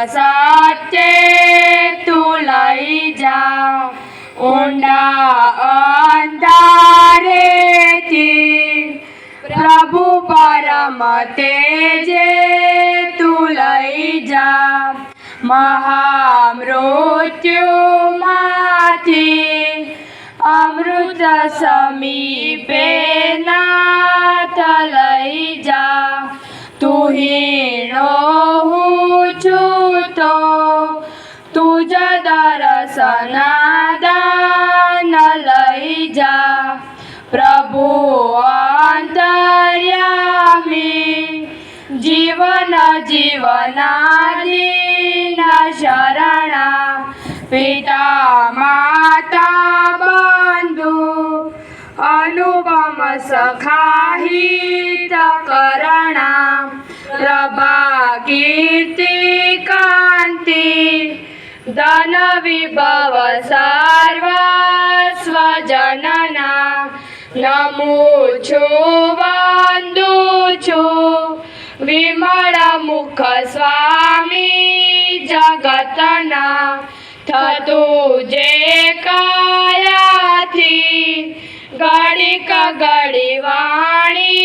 सत्ये तू लई जा ऊंडा अंधारेथी प्रभु परम तेजे तू लई जा महामृत्युमाथी अमृत समीपे नाथ लई जा तू हीनो हूँ छूं तो तुझ दर्शना दान लई जा प्रभु अंतर्यामी जीवन जीवनादीन शरणा पिता माता बंधु अनुपम सखा हित करणा प्रभा कीर्ति कांति धन विभव सर्वस्व जनना नमुछु वंदुछु विमल मुख स्वामी जगतना थतु जे कायाथी घड़ीक घड़ी वाणी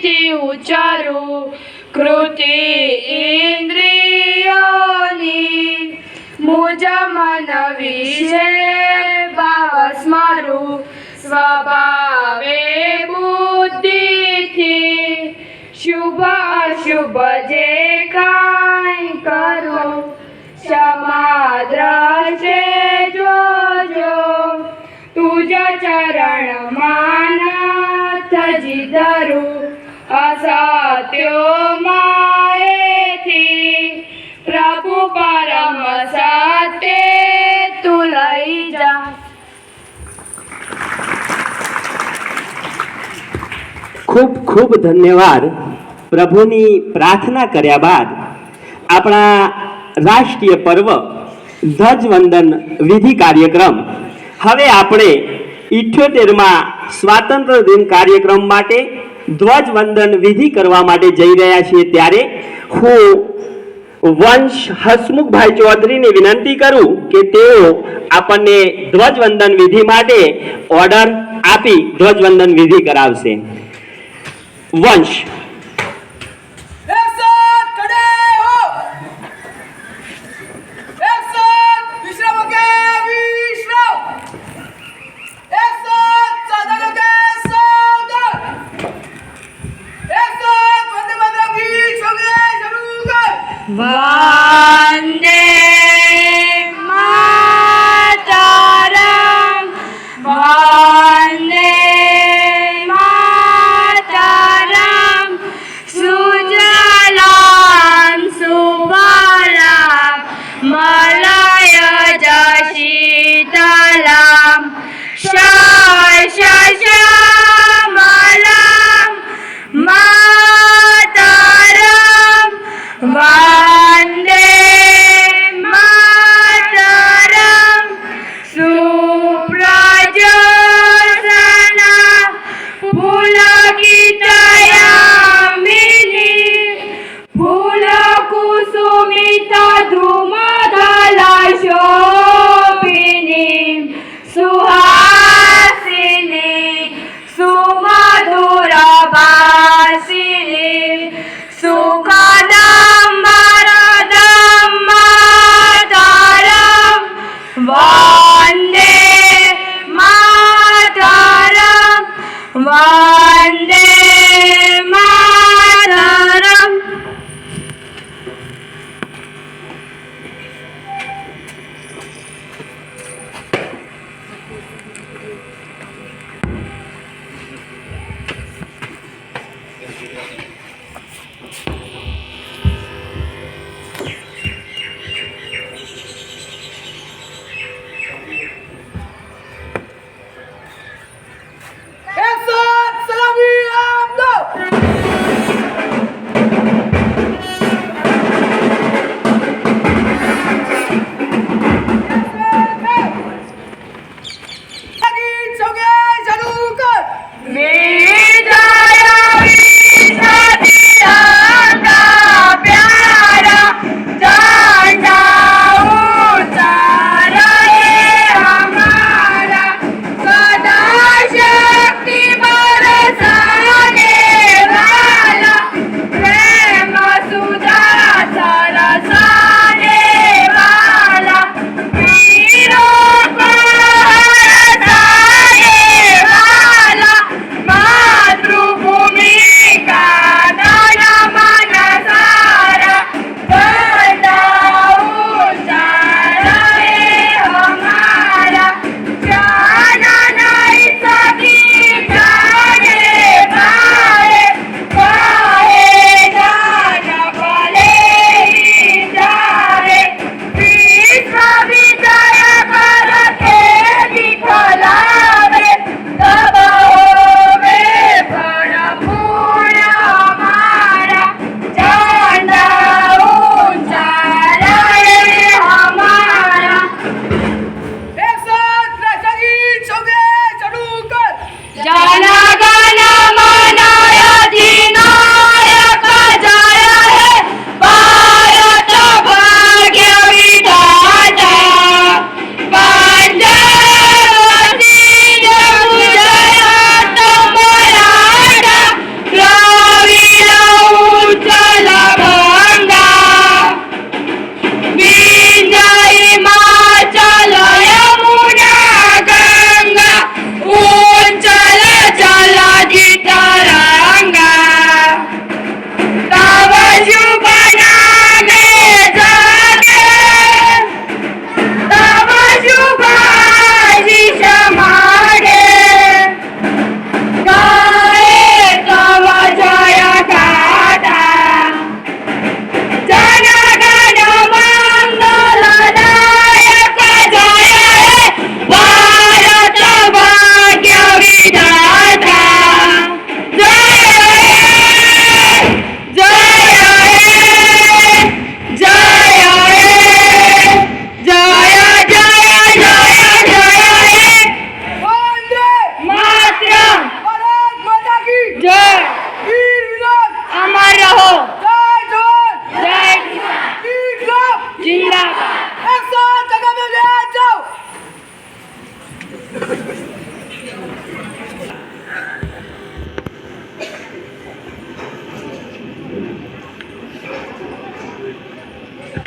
थी उचरू कृति इंद्रियोनी मुझ मन विषे भाव स्मरु स्वभावे बुद्धि थी शुभ अशुभ जे काई करो क्षमा द्रष्टे जो जो तुझ चरण मानथ जिधरु असत्यो माएथी प्रभु परम सत्य तू लई जा। खूब खूब धन्यवाद। प्रभुनी प्रार्थना કર્યા બાદ આપણા રાષ્ટ્રીય પર્વ ધ્વજવંદન વિધિ કાર્યક્રમ હવે આપણે 78મા સ્વાતંત્ર્ય દિન કાર્યક્રમ માટે ધ્વજવંદન વિધિ કરવા માટે જઈ રહ્યા છીએ ત્યારે હું વંશ હસમુખભાઈ ચૌધરીને વિનંતી કરું કે તેઓ આપણને ધ્વજવંદન વિધિ માટે ઓર્ડર આપી ધ્વજવંદન વિધિ કરાવશે। वंश एक साथ खड़े हो, एक साथ विश्राम के विश्राम, एक साथ साधन के साधन, एक साथ वंदे मातरम गीत संगे शुरू कर। वंदे मातरम वंदे शीतलाम श्यामलाम मातरम वंदे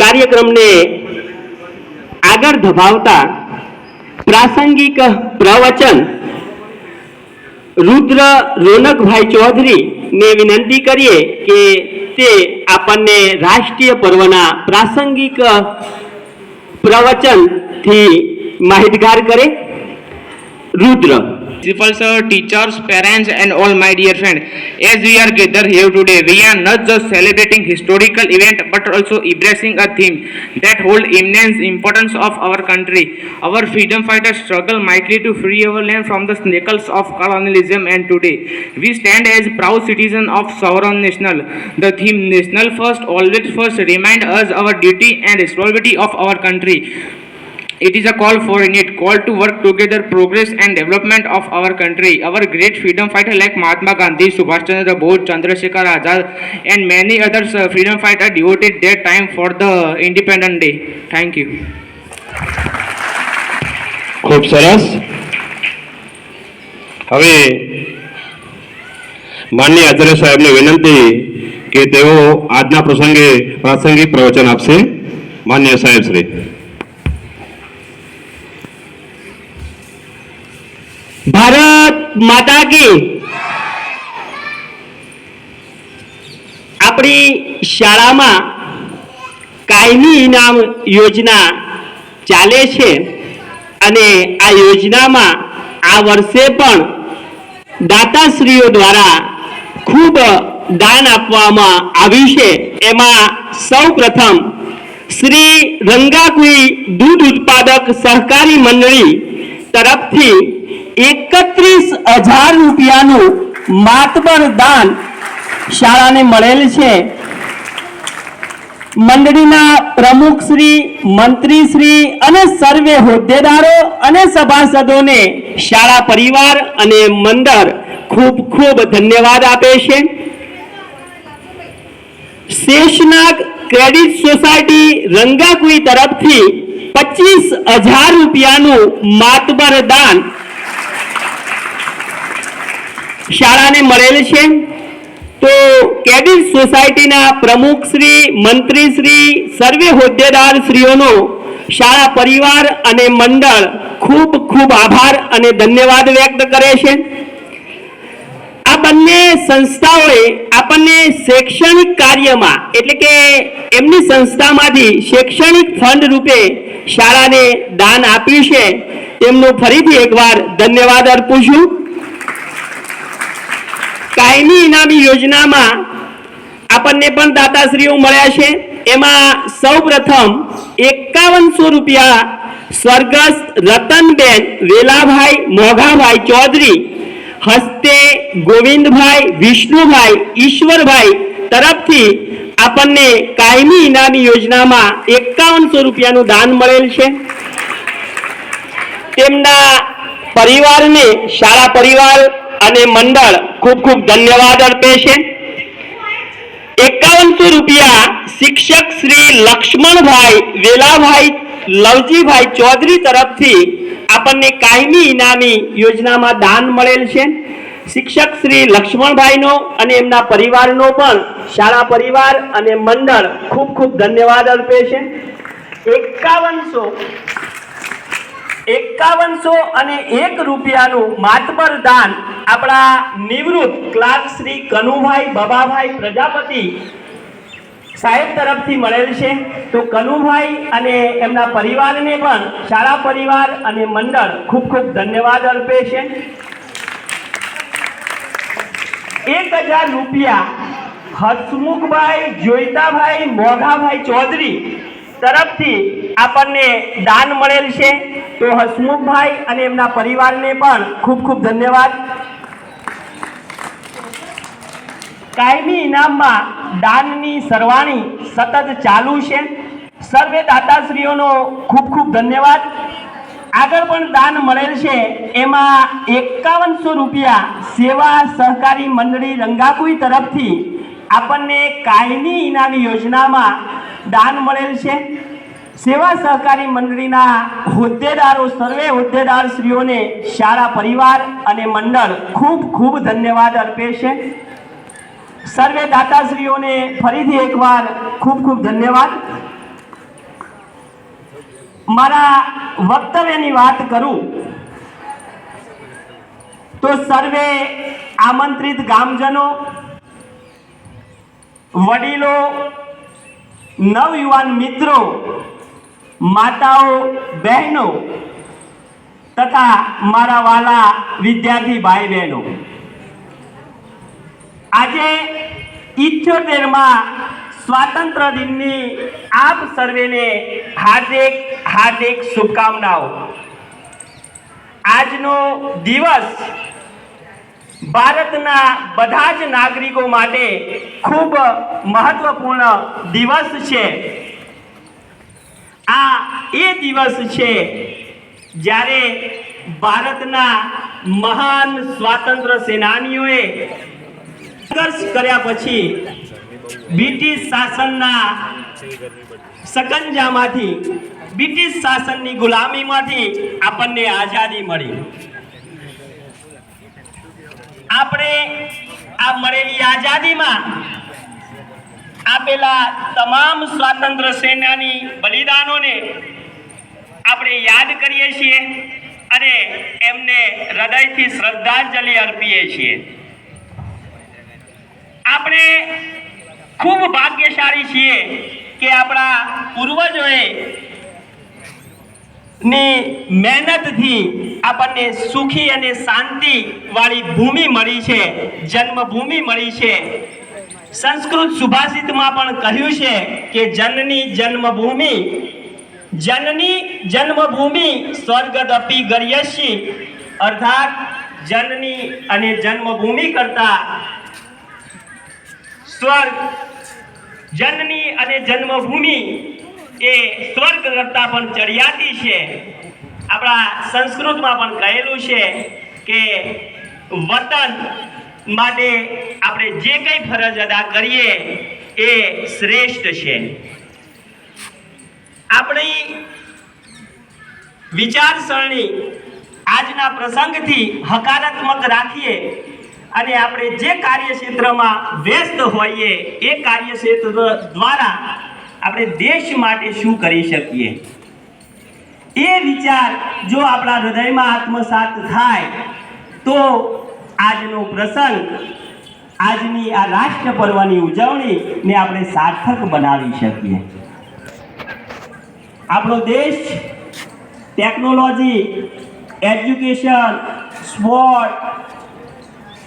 કાર્યક્રમને આગળ ધપાવતા પ્રાસંગિક પ્રવચન રુદ્ર રોનકભાઈ ચૌધરી ને વિનંતી કરીએ કે તે આપણને રાષ્ટ્રીય પર્વના પ્રાસંગિક પ્રવચનથી માહિતગાર કરે. રુદ્ર. Principal sir, teachers, parents and all my dear friends, as we are gathered here today, we are not just celebrating historical event but also embracing a theme that hold immense importance of our country. Our freedom fighters struggle mightily to free our land from the shackles of colonialism, and today we stand as proud citizens of sovereign nation. The theme national first, always first remind us our duty and responsibility of our country. It is a call for unity, call to work together, progress and development of our country. Our great freedom fighters like Mahatma Gandhi, Subhash Chandra Bose, Chandrasekhar Azad and many others freedom fighters devoted their time for the Independence Day. Thank you. ખૂબ સરસ. હવે માનનીય આચાર્ય સાહેબને વિનંતી કે તેઓ આજના પ્રસંગે પ્રાસંગિક પ્રવચન આપશે. માનનીય સાહેબ શ્રી. ભારત માતા કી. આપણી શાળામાં કાયમી ઇનામ યોજના ચાલે છે અને આ યોજનામાં આ વર્ષે પણ દાતાશ્રીઓ દ્વારા ખૂબ દાન આપવામાં આવ્યું છે. એમાં સૌપ્રથમ શ્રી રંગાકુઈ દૂધ ઉત્પાદક સહકારી મંડળી તરફથી 31,000 રૂપિયાનું માતબર દાન શાળાને મળેલ છે. મંડળીના પ્રમુખશ્રી, મંત્રીશ્રી અને સર્વે હોદ્દેદારો અને સભાસદોને શાળા પરિવાર અને મંડળ ખૂબ ખૂબ ધન્યવાદ આપે છે. શેષનાગ ક્રેડિટ સોસાયટી રંગાકુઈ તરફથી 25,000 રૂપિયાનું માતબર દાન શાળાને મળેલ છે. તો ક્રેડિટ સોસાયટીના પ્રમુખશ્રી, મંત્રીશ્રી, સર્વે હોદ્દેદારશ્રીઓનો શાળા પરિવાર અને મંડળ ખૂબ ખૂબ આભાર અને ધન્યવાદ વ્યક્ત કરે છે. આ બંને સંસ્થાઓએ આપણને શૈક્ષણિક કાર્યમાં એટલે કે એમની સંસ્થામાંથી શૈક્ષણિક ફંડ રૂપે શાળાને દાન આપ્યું છે. તેમનો ફરીથી એકવાર ધન્યવાદ અર્પું છું. કાયમી ઇનામી યોજનામાં આપણને પણ દાતાશ્રીઓ મળ્યા છે. એમાં સૌપ્રથમ 5100 રૂપિયા સ્વર્ગસ્થ રતનબેન વેલાભાઈ મોઘાભાઈ ચૌધરી હસ્તે ગોવિંદભાઈ, વિષ્ણુભાઈ, ઈશ્વરભાઈ તરફથી આપણને કાયમી ઇનામી યોજનામાં 5100 રૂપિયાનું દાન મળેલ છે. તેમના પરિવારને શાળા પરિવાર અને મંડળ ખૂબ ખૂબ ધન્યવાદ અર્પે છે. 5100 રૂપિયા શિક્ષક શ્રી લક્ષ્મણભાઈ વેલાભાઈ લવજીભાઈ ચૌધરી તરફથી આપણને કાયમી ઇનામી યોજનામાં દાન મળેલ છે. શિક્ષક શ્રી લક્ષ્મણભાઈનો અને એમના પરિવારનો પણ શાળા પરિવાર અને મંડળ ખૂબ ખૂબ ધન્યવાદ અર્પે છે. 5100 અને 1 રૂપિયાનું માતબર દાન આપણા નિવૃત્ત ક્લાર્ક શ્રી કનુભાઈ બબાભાઈ પ્રજાપતિ સાહેબ તરફથી મળેલ છે. તો કનુભાઈ અને એમના પરિવારને પણ શાળા પરિવાર અને મંડળ ખૂબ ખૂબ ધન્યવાદ અર્પે છે. 1000 રૂપિયા હસમુખભાઈ જોઈતાભાઈ મોઘાભાઈ ચૌધરી તરફથી આપણને દાન મળેલ છે. તો હસમુખભાઈ અને એમના પરિવારને પણ ખૂબ ખૂબ ધન્યવાદ. કાયમી ઇનામમાં દાનની સરવાણી સતત ચાલુ છે. સર્વે દાતાશ્રીઓનો ખૂબ ખૂબ ધન્યવાદ. આગળ પણ દાન મળેલ છે. એમાં 5100 રૂપિયા સેવા સહકારી મંડળી રંગાકુઈ તરફથી આપણને કાયમી ઇનામી યોજનામાં દાન મળેલ છે. સેવા સહકારી મંડળીના હોદ્દેદારો, સર્વે હોદ્દેદારશ્રીઓને શાળા પરિવાર અને મંડળ ખૂબ ખૂબ ધન્યવાદ અર્પે છે. સર્વે દાતાશ્રીઓને ફરીથી એકવાર ખૂબ ખૂબ ધન્યવાદ. મારા વક્તવ્યની વાત કરું તો સર્વે આમંત્રિત ગામજનો, વડીલો, નવયુવાન મિત્રો, માતાઓ, બહેનો તથા મારા વાલા વિદ્યાર્થી ભાઈ બહેનો, આજે 78માં સ્વાતંત્ર્ય દિનની આપ સર્વેને હાર્દિક હાર્દિક શુભકામનાઓ। આજનો દિવસ ભારતના બધા જ નાગરિકો માટે ખૂબ મહત્વપૂર્ણ દિવસ છે। આ એ દિવસ છે જ્યારે ભારતના મહાન સ્વાતંત્ર્ય સેનાનીઓએ સંઘર્ષ કર્યા પછી બ્રિટિશ શાસનના સકંજામાંથી, બ્રિટિશ શાસનની ગુલામીમાંથી આપણને આઝાદી મળી। આપણે આ મળેલી આઝાદીમાં આપેલા તમામ સ્વાતંત્ર્ય સેનાની બલિદાનોને આપણે યાદ કરીએ છીએ અને એમને હૃદયથી શ્રદ્ધાંજલિ અર્પીએ છીએ। આપણે ખૂબ ભાગ્યશાળી છીએ કે આપણા પૂર્વજોએ ની મહેનતથી આપણને સુખી અને શાંતિ વાળી ભૂમિ મળી છે, જન્મભૂમિ મળી છે। સંસ્કૃત સુભાષિતમાં પણ કહ્યું છે કે જનની જન્મભૂમિ સ્વર્ગદપી ગર્યસી, અર્થાત જનની અને જન્મભૂમિ કરતા સ્વર્ગ, જનની અને જન્મભૂમિ એ સ્વર્ગ કરતા પણ ચડિયાતી છે। આપણા સંસ્કૃતમાં પણ કહેલું છે કે વતન માટે આપણે જે કંઈ ફરજ અદા કરીએ એ શ્રેષ્ઠ છે। આપણી વિચારસરણી આજના પ્રસંગથી હકારાત્મક રાખીએ અને આપણે જે કાર્યક્ષેત્રમાં વ્યસ્ત હોઈએ એ કાર્યક્ષેત્ર દ્વારા આપણે દેશ માટે શું કરી શકીએ એ વિચાર જો આપણા હૃદયમાં આત્મસાત થાય તો આજનો પ્રસંગ, આજની આ રાષ્ટ્ર પર્વની ઉજવણીને આપણે સાર્થક બનાવી શકીએ। આપણો દેશ ટેકનોલોજી, એજ્યુકેશન, સ્પોર્ટ,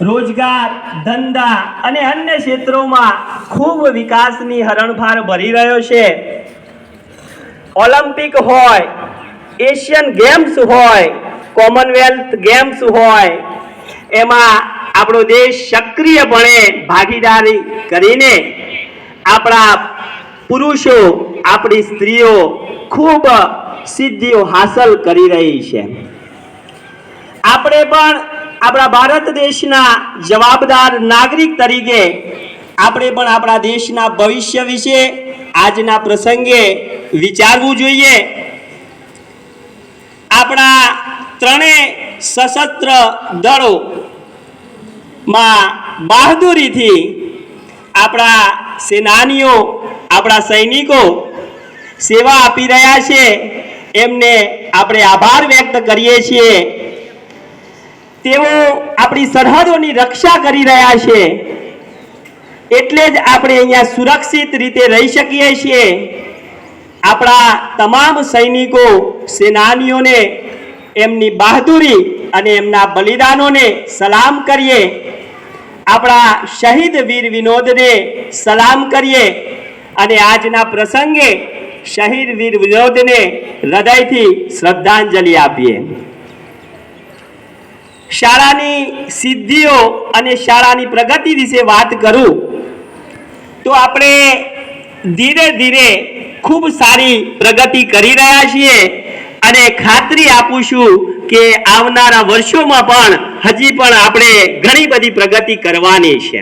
રોજગાર, ધંધા અને અન્ય ક્ષેત્રોમાં ખૂબ વિકાસની હરણફાળ ભરી રહ્યો છે। ઓલિમ્પિક હોય, એશિયન ગેમ્સ હોય, કોમનવેલ્થ ગેમ્સ હોય, એમાં આપણો દેશ સક્રિયપણે ભાગીદારી કરીને આપણા પુરુષો, આપણી સ્ત્રીઓ ખૂબ સિદ્ધિઓ હાંસલ કરી રહી છે। આપણે પણ આપણા ભારત દેશના જવાબદાર નાગરિક તરીકે આપણે પણ આપણા દેશના ભવિષ્ય વિશે આજના પ્રસંગે વિચારવું જોઈએ। આપણા ત્રણેય સશસ્ત્ર દળોમાં બહાદુરીથી આપણા સેનાનીઓ, આપણા સૈનિકો સેવા આપી રહ્યા છે, એમને આપણે આભાર વ્યક્ત કરીએ છીએ। તેઓ આપણી સરહદોની રક્ષા કરી રહ્યા છે એટલે જ આપણે અહીંયા સુરક્ષિત રીતે રહી શકીએ છીએ। આપણા તમામ સૈનિકો, સેનાનીઓને એમની બહાદુરી અને એમના બલિદાનોને સલામ કરીએ। આપણા શહીદ વીર વિનોદને સલામ કરીએ અને આજના પ્રસંગે શહીદ વીર વિનોદને હૃદયથી શ્રદ્ધાંજલિ આપીએ। શાળાની સિદ્ધિઓ અને શાળાની પ્રગતિ વિશે વાત કરું તો આપણે ધીરે ધીરે ખૂબ સારી પ્રગતિ કરી રહ્યા છીએ અને ખાતરી આપું છું કે આવનારા વર્ષોમાં પણ હજી પણ આપણે ઘણી બધી પ્રગતિ કરવાની છે।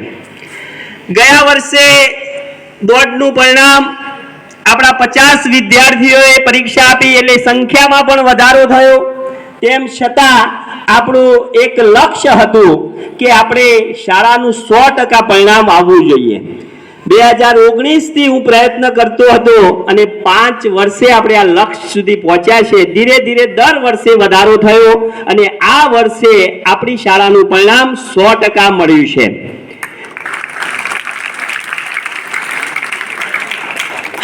ગયા વર્ષે બોર્ડનું પરિણામ આપણા 50 વિદ્યાર્થીઓએ પરીક્ષા આપી એટલે સંખ્યામાં પણ વધારો થયો। તેમ છતાં આપણું એક લક્ષ્ય હતું કે આપણે શાળાનું 100% પરિણામ આવવું જોઈએ। 2019થી હું પ્રયત્ન કરતો હતો અને 5 વર્ષે આપણે આ લક્ષ્ય સુધી પહોંચ્યા છે. ધીરે ધીરે દર વર્ષે વધારો થયો અને આ વર્ષે આપણી શાળાનું પરિણામ 100% મળ્યું છે.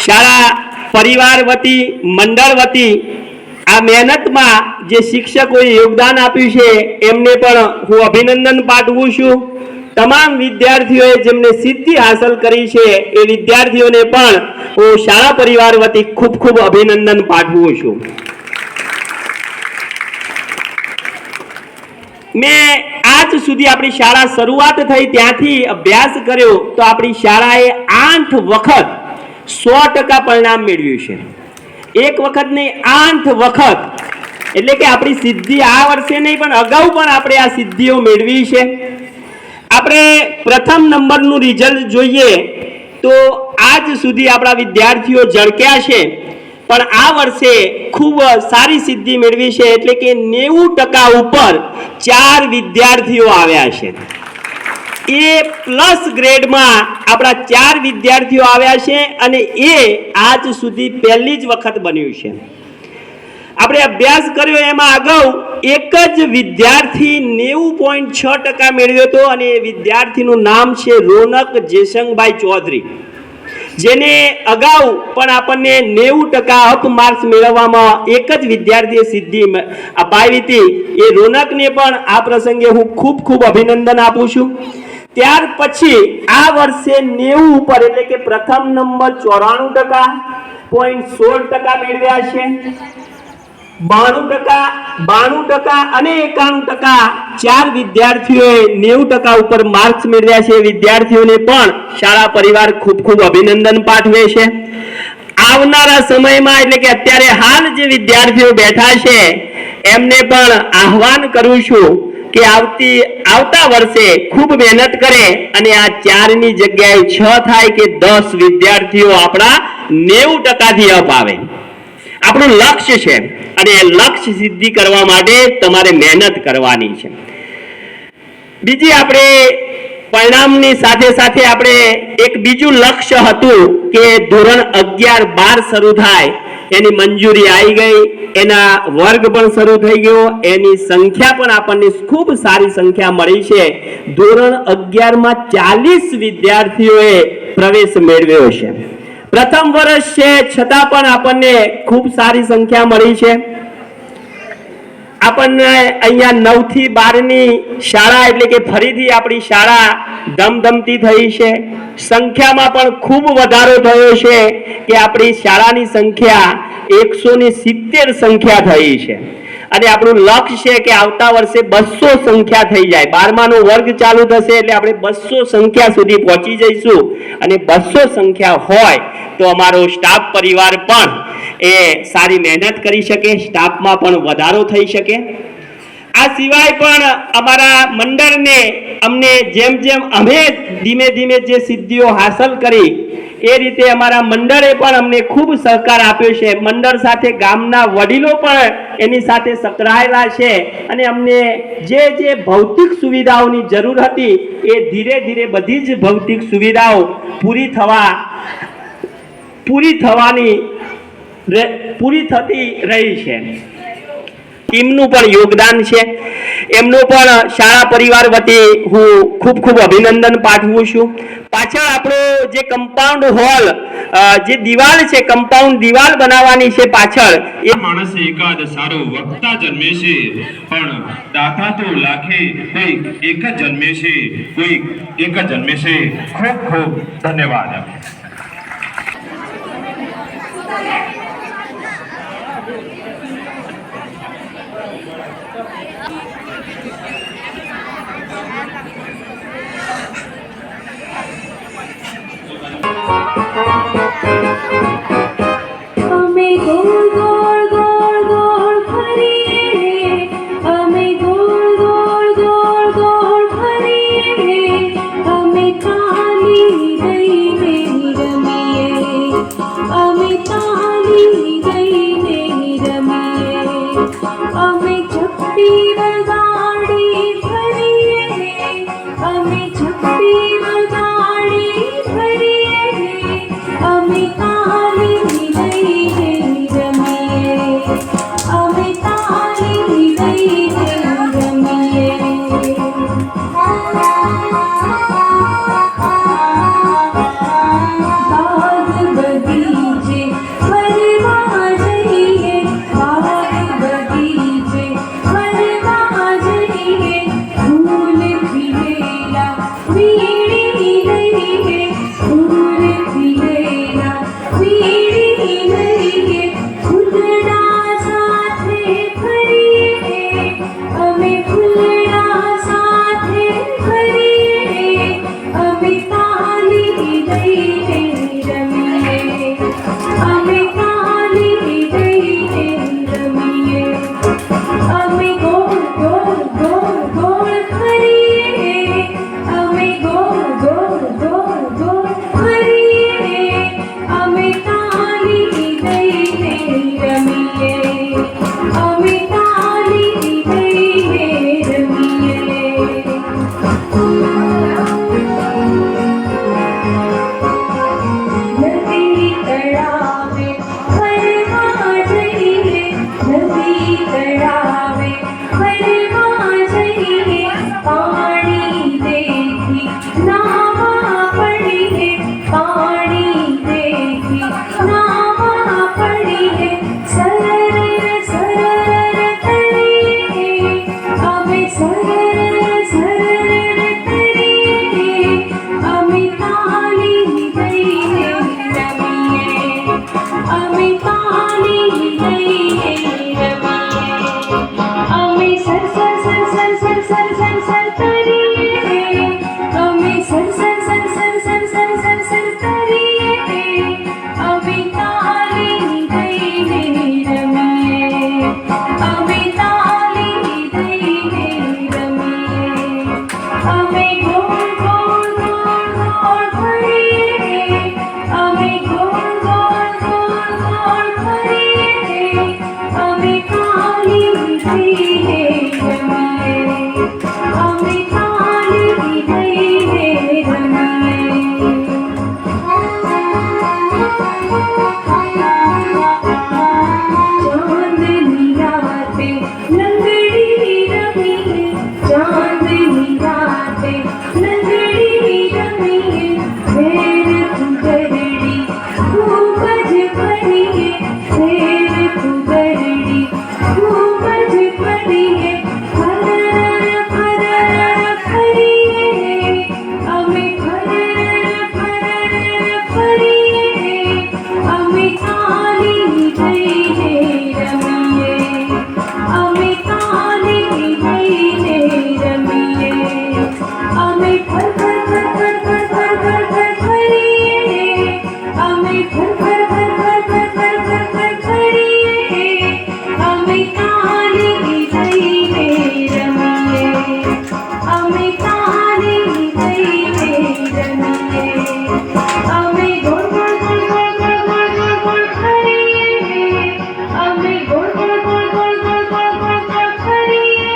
શાળા પરિવાર વતી, મંડળ વતી આ મહેનતમાં જે શિક્ષકોએ યોગદાન આપ્યું છે એમને પણ હું અભિનંદન પાઠવું છું. તમામ વિદ્યાર્થીઓએ જેમને સિદ્ધિ હાંસલ કરી છે એ વિદ્યાર્થીઓને પણ હું શાળા પરિવાર વતી ખૂબ ખૂબ અભિનંદન પાઠવું છું. મેં આજ સુધી આપણી શાળા શરૂઆત થઈ ત્યાંથી અભ્યાસ કર્યો તો આપણી શાળાએ 8 વખત 100% પરિણામ મેળવ્યું છે. એક વખત નહીં, 8 વખત. એટલે કે આપણી સિદ્ધિ આ વર્ષે નહીં પણ અગાઉ પણ આપણે આ સિદ્ધિઓ મેળવી છે. આપણે પ્રથમ નંબરનું રિઝલ્ટ જોઈએ તો આજ સુધી આપણા વિદ્યાર્થીઓ ઝળક્યા છે પણ આ વર્ષે ખૂબ સારી સિદ્ધિ મેળવી છે. એટલે કે 90% ઉપર 4 વિદ્યાર્થીઓ આવ્યા છે. A+ ગ્રેડમાં આપણા 4 વિદ્યાર્થીઓ આવ્યા છે અને એ આજ સુધી પહેલી જ વખત બન્યું છે. આપણે અભ્યાસ કર્યો એમાં અગાઉ એક જ વિદ્યાર્થી 90.6% મેળવ્યો હતો અને એ વિદ્યાર્થીનું નામ છે રોનક જેસંગભાઈ ચૌધરી, જેને અગાઉ પણ આપણને 90% અપ માર્ક્સ મેળવવામાં એક જ વિદ્યાર્થીએ સિદ્ધિ અપાવી હતી. એ રોનકને પણ આ પ્રસંગે હું ખૂબ ખૂબ અભિનંદન આપું છું. ત્યાર પછી આ વર્ષે 90 ઉપર એટલે કે પ્રથમ નંબર 94.16% મેળવ્યા છે. 92% અને 91% 4 વિદ્યાર્થીઓએ 90% ઉપર માર્ક્સ મેળવ્યા છે. વિદ્યાર્થીઓને પણ શાળા પરિવાર ખૂબ ખૂબ અભિનંદન પાઠવે છે. આવનારા સમયમાં એટલે કે અત્યારે હાલ જે વિદ્યાર્થીઓ બેઠા છે એમને પણ આહ્વાન કરું છું કે આવતા વર્ષે ખૂબ મહેનત કરે અને આ 4 ની જગ્યાએ 6 થાય કે 10 વિદ્યાર્થીઓ આપણા 90% થી અપ આવે. આપણું લક્ષ્ય છે અને એ લક્ષ્ય સિદ્ધિ કરવા માટે તમારે મહેનત કરવાની છે. બીજી આપણે પરિણામની સાથે સાથે આપણે એક બીજું લક્ષ્ય હતું કે ધોરણ 11-12 શરૂ થાય એની મંજૂરી આવી ગઈ, એના વર્ગ પણ શરૂ થઈ ગયો, એની સંખ્યા પણ આપણને ખૂબ સારી સંખ્યા મળી છે. ધોરણ 11માં 40 વિદ્યાર્થીઓએ પ્રવેશ મેળવ્યો છે. પ્રથમ વર્ષ છે છતાં પણ આપણને ખૂબ સારી સંખ્યા મળી છે. આપણને અહીંયા 9 થી 12 ની શાળા એટલે કે ફરીથી આપણી શાળા ધમધમતી થઈ છે. સંખ્યામાં પણ ખૂબ વધારો થયો છે કે આપણી શાળાની સંખ્યા 170 સંખ્યા થઈ છે અને આપણું લક્ષ્ય છે કે આવતા વર્ષે 200 સંખ્યા થઈ જાય. 12માનો વર્ગ ચાલુ થશે એટલે આપણે 200 સંખ્યા સુધી પહોંચી જઈશું અને 200 સંખ્યા હોય તો અમારો સ્ટાફ પરિવાર પણ એ સારી મહેનત કરી શકે, સ્ટાફમાં પણ વધારો થઈ શકે. આ સિવાય પણ અમારા મંડળને અમને જેમ જેમ અમે ધીમે ધીમે જે સિદ્ધિઓ હાંસલ કરી એ રીતે અમારા મંડળે પણ અમને ખૂબ સહકાર આપ્યો છે. મંડળ સાથે ગામના વડીલો પણ એની સાથે સંકળાયેલા છે અને અમને જે જે ભૌતિક સુવિધાઓની જરૂર હતી એ ધીરે ધીરે બધી જ ભૌતિક સુવિધાઓ પૂરી થતી રહી છે. એમનું પણ યોગદાન છે. એમનો પણ શાળા પરિવાર વતી હું ખૂબ ખૂબ અભિનંદન પાઠવું છું. પાછળ આપણો જે કમ્પાઉન્ડ હોલ જે દિવાલ છે, કમ્પાઉન્ડ દિવાલ બનાવવાની છે પાછળ, એ માણસ એકાદ સારો વક્તા જન્મે છે પણ દાતા તો લાખે કોઈ એક જ જન્મે છે, કોઈ એક જ જન્મે છે. ખૂબ ખૂબ ધન્યવાદ. અમે ગોળ ગોળ ગોળ ગોળ ફરીએ, અમે ગોળ ગોળ ગોળ ગોળ ફરીએ, અમે ખાલી દઈને અમે તાલી લઈને રમીએ અમે સર સર સર સર સર સર સર સર તરીએ અમે સર સર સર સર સર સર સર સર તરીએ અમે તાલી લઈને રમીએ અમે તાલી લઈને રમીએ અમે ગોળ ગોળ ગોળ ગોળ ફરીએ અમે ગોળ ગોળ ગોળ ગોળ ફરીએ અમે તાલી લઈને રમીએ અમે તાલી લઈને રમીએ ચાંદની રાતે લંગડી રમીએ ચાંદની રાતે લંગડી રમીએ વેર કુદરડી ખૂબ જ ફરીએ વેર કુદરડી ખૂબ જ ફરીએ ફરર ફરર ફરીએ અમે ફરર ફરર ફરીએ અમે તાલી લઈને રમીએ અમે તાલી લઈને રમીએ અમે ફર ફર ફર ફર ફર ફર ફર ફર ફરીએ અમે ફર ફર ફર ફર ફર ફર ફર ફર ફરીએ અમે તાલી લઈને રમીએ અમે તાલી લઈને રમીએ અમે ગોળ ગોળ ગોળ ગોળ ગોળ ગોળ ગોળ ગોળ ફરીએ અમે ગોળ ગોળ ગોળ ગોળ ગોળ ગોળ ગોળ ગોળ ફરીએ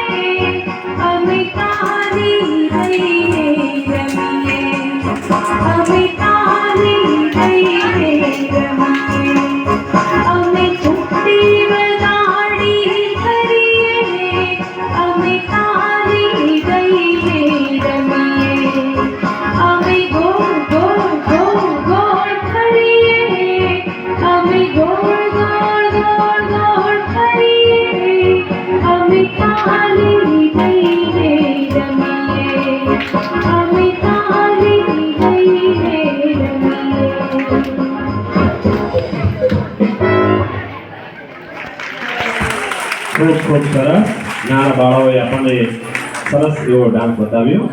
અમે તાલી લઈને રમીએ અમે તાલી લઈને રમીએ અમે ચપટી વગાડી ફરીએ અમે તાલી લઈને રમીએ અમે ગોળ ગોળ ગોળ ગોળ ફરીએ અમે ગોળ ગોળ ગોળ ગોળ ફરીએ અમે તાલી લઈને રમીએ અમે તાલી લઈને રમીએ ખૂબ ખૂબ સરસ નાના બાળકોએ આપણને સરસ એવો ડાન્સ બતાવ્યો.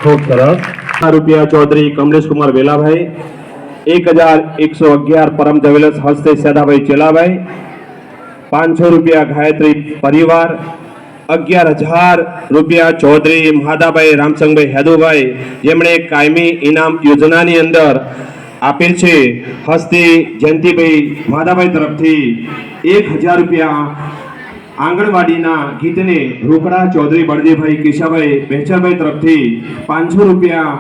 ખૂબ સરસ. રૂપિયા ચૌધરી કમલેશ કુમાર વેલાભાઈ. 1111 પરમ જવેલસ હસ્તે સદાભાઈ ચેલાભાઈ. 500 રૂપિયા ગાયત્રી પરિવાર. 11,000 રૂપિયા ચૌધરી મહાદાભાઈ રામસંગભાઈ હેદુભાઈ, જેમણે કાયમી ઇનામ યોજનાની અંદર આપેલ છે. હસ્તે જયંતિભાઈ મહાદાભાઈ તરફથી 1,000 રૂપિયા આંગણવાડીના ગીતને રોકડા ચૌધરી બળદેવભાઈ કેશાભાઈ બેચરભાઈ તરફથી 500 રૂપિયા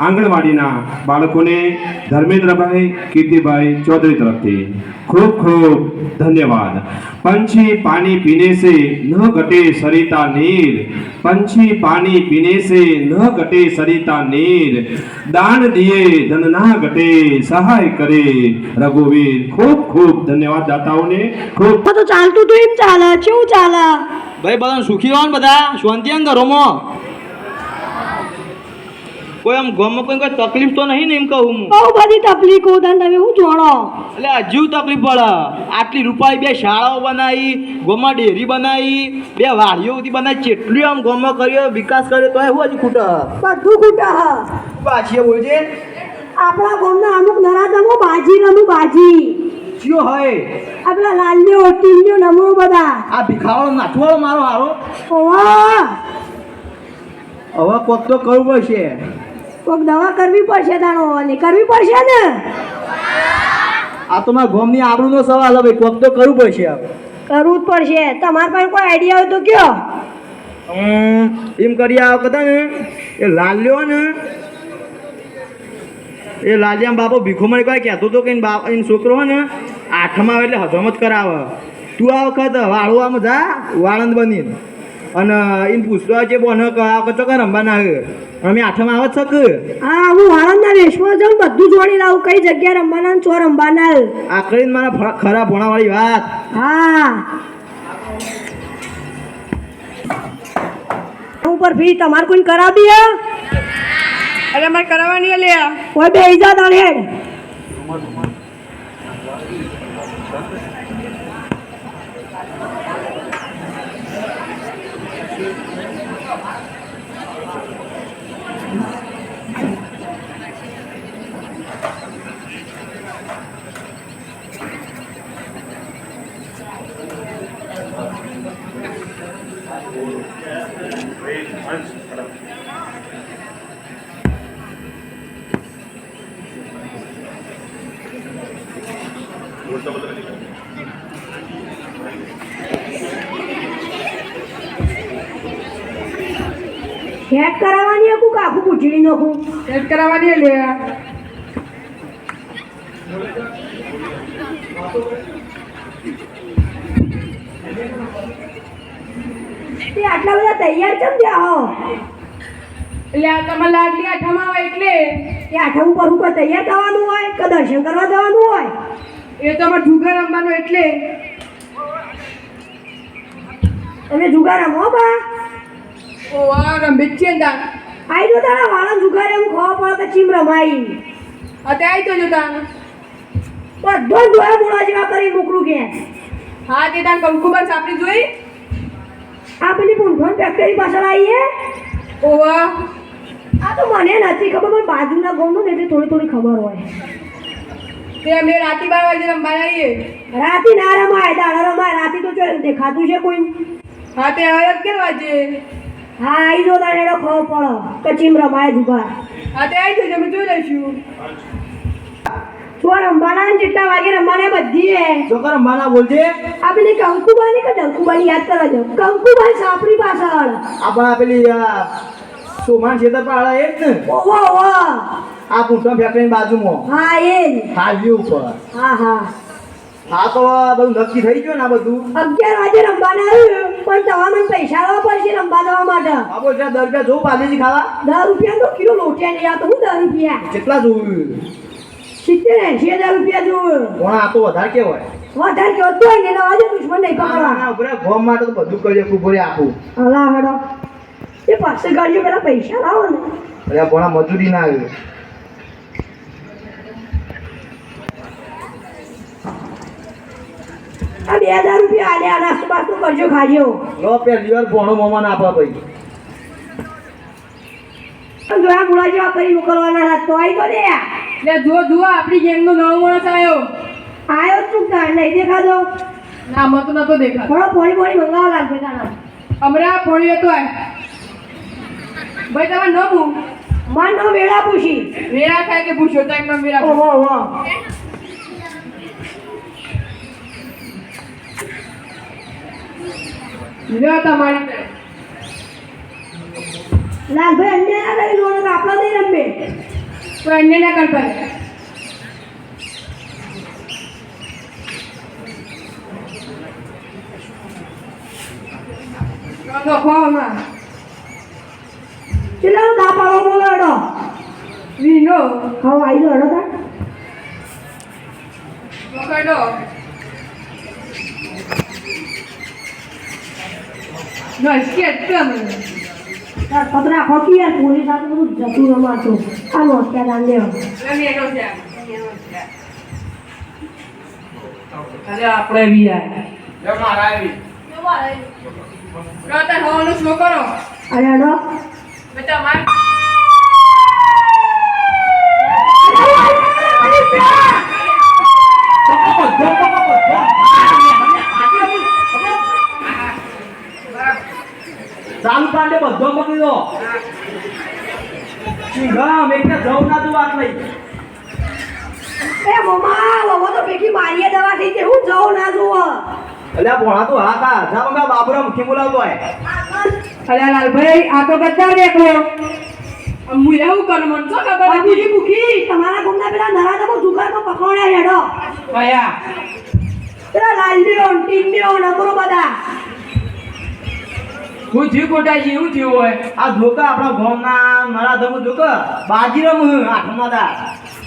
આંગણવાડીના બાળકોને ધર્મેન્દ્રભાઈ કીર્તિભાઈ ચૌધરી તરફથી ખૂબ ખૂબ ધન્યવાદ. पंछी पानी पीने से न घटे सरिता नीर, पंछी पानी पीने से न घटे सरिता नीर, दान दिए धन ना घटे सहाय करे रघुवीर. खूब खूब धन्यवाद दाताओने. खूब તો ચાલતું તો એમ ચાલે કેવું ચાલે ભાઈ બધા સુખી રહો ને, બધા શાંતિ ને ઘરોમાં. કોઈ આમ ગામમાં કોઈ તકલીફ તો નહીં ને એમ કહું હું. બહુ બધી તકલીફો તને તમે શું જોડો એટલે હજુ તકલીફ પડે. આટલી રૂપાળી 2 શાળાઓ બનાવી, ગામમાં ડેરી બનાવી, 2 વાડીઓ બધી બનાવી, કેટલી આમ ગામમાં કર્યો, વિકાસ કર્યો, તો શું હજી ખૂટે? બધું ખૂટા હ પાછી બોલજે. આપણા ગામના અમુક નરાધમો બાજી રમું બાજી ચિયો હોય આપણા લાલ્યો ટીલ્યો નમો બધા આ ભીખાવાળો નાચવાળો મારો હારો. ઓવા હવે કોક તો કરવું પડશે. કોક દવા કરવી પડશે તાણો અને કરવી પડશે ને આ તો મારા ગામની આબરૂનો સવાલ હવે, કોક તો કરવું પડશે. કરવું જ પડશે. તમારા પાસે કોઈ આઈડિયા હોય તો કયો. એમ કરી આ વખતે ને એ લાલ્યો ને એ લાલિયા બાપો ભીખો મને કોઈ કહેતો હતો કે બાપ એનો છોકરો હોય ને 8માં આવે એટલે હજમત કરાવે. તું આ વખત વાળવામાં જા વાળંદ બનીને અને એને પૂછતો છે બોને આ વખત તો રમવાના આવે અમે 8માં આવે છક. હા હું વાળંદના વેશમાં જાઉં બધું જોડી લાવું કઈ જગ્યા રમવાના ને ચો રમવાના. આ કરીને મારા ખરા ભોણાવાળી વાત. હા ઉપર ફી તમારે કોઈ કરાવી હે? અરે મારે કરાવવાની લે કોઈ બે ઈજા તાણે હેડ. હેડ કરાવવાની હે કુક આખું પૂછડી નાખું. હેડ કરાવવાની લે તે આટલા બધા તૈયાર કેમ થયા હો? એટલે આ તમારે લાડલી 8માં હોય એટલે એ 8 ઉપર હું કોઈ તૈયાર થવાનું હોય કે દર્શન કરવા જવાનું હોય? એ તો અમારે જુગાર રમવાનું એટલે. તમે જુગાર રમો બા? ઓવા રમે છે દાન. આઈ જો તારા વાળા જુગાર એવું ખાવા પડે તો ચીમ રમાઈ. અતે આઈ તો જો તાન. બધો ડોળા બોળા જેવા કરી મોકલું કે. હા તે તાન કંકુબર સાપડી જોઈ? આ પેલી પૂંખોન ફેક્ટરી પાછળ આવી હે? ઓવા આ તો મને નથી ખબર પણ બાજુના ગામનું ને એટલે થોડી થોડી ખબર હોય. તે અમે રાતી 12 વાગે રમવા આવીએ. રાતી ના રમાય દાડા રમાય. રાતી તો દેખાતું છે કોઈ? હા તે હવે 11 વાગે. હા આઈ જો તારે એનો ખબર પડો કચીમ રમાય જુગાર. હા તે આઈ જજો અમે જોઈ લઈશું. છો રમવાના ને જેટલા વાગે રમવાના બધી હે. છોકરા રમવાના બોલજે. આ પેલી કંકુબાની કે ડંકુબાની યાદ કરવા જો. કંકુબાઈ સાપડી પાછળ. આપણા પેલી સોમાન છેતર પાડા એ જ ને. ઓહો ઓહો આ પૂંઠા ફેક્ટરીની બાજુમાં. હા એ જ. હાઈવે ઉપર. હા હા હા તો બધું નક્કી થઈ ગયું ને આ બધું. 11 વાગે રમવાના આવ્યું પણ તમારે પછી લાવવા પડશે રમવા જવા માટે. આ બોલ 10 રૂપિયા જોઉં પાલેજી ખાવા. 10 રૂપિયાનો કિલો લોટિયા નહીં આ તો હું 10 રૂપિયા. કેટલા જોવું? 70-80 રૂપિયા જોવું. પણ આ તો વધારે કેવાય. વધારે કેવો તોય ને આજે દુશ્મન નહીં પકડવા. ના ઉપર ગોમ માટે તો બધું કરીએ કુબરે આપું. હલા હડો એ પાસે ગાડીઓ પેલા પૈસા લાવો ને. અરે ભણા મજૂરી ના આવે. આ 2000 રૂપિયા આલ્યા નાસ્તો બાસ્તો કરજો ખાજો. લો પહેલી વાર ભણો મોમાં ના આપવા ભાઈ. તમારી જેવા કરી મોકલવાના હતા તો આવી તો દે એટલે જો આપણી ગેંગનો નવો માણસ આવ્યો જ ચૂક થાય નહીં દેખાતો ના મત નતો દેખા થોડો પોણી મંગાવવા લાગશે તારા હમણાં પોણી હતો ભાઈ તમે ન પૂછ માન નો વેળા પૂછી વેરા થાય કે પૂછો તો એમ વેરા ઓહો ઓહો પૂછો તમારી લાલભાઈ અન્ય ના લઈ લો ને આપણા નહીં રમે તો અન્ય ના કરતા ચલો દા પાડો બોલાડો વિનો ખાવ આવી લો હડો તા પકડો નસ કે તમ તાર પતરા ખોકી યાર પોલીસ આ બધું જતું રમાતું આનો ક્યાં દાન લેવો રમી એનો છે અરે આપણે બી આયા મારા આવી રાતા હોવાનું શું કરો અરે હડો બેટા માર ચાલુ પાંડે બધો પકડી દો ગમ એક જવું ના તું વાત લઈ એ મમ્મા બાબા તો પેકી મારીએ દવા થઈ છે હું જાઉં ના જોવો અલ્યા ભોળા તો હા કા જા મંગા બાબુરા મુખી બોલાવતો હોય અલ્યા લાલભાઈ આ તો બધા દેખો હું એવું કરું મને શું ખબર બાબુજી મુખી તમારા ગુમના પેલા નરાધમો જુગારમાં પકડ્યા હેડો ભયા પેલા લાલજીઓ ટીંડીઓ નકરો બધા હું જીવ કોટાજી એવું થયું હોય આ જોકા આપણા ગામના નરાધમ જોકા બાજી રમ આઠમાં દા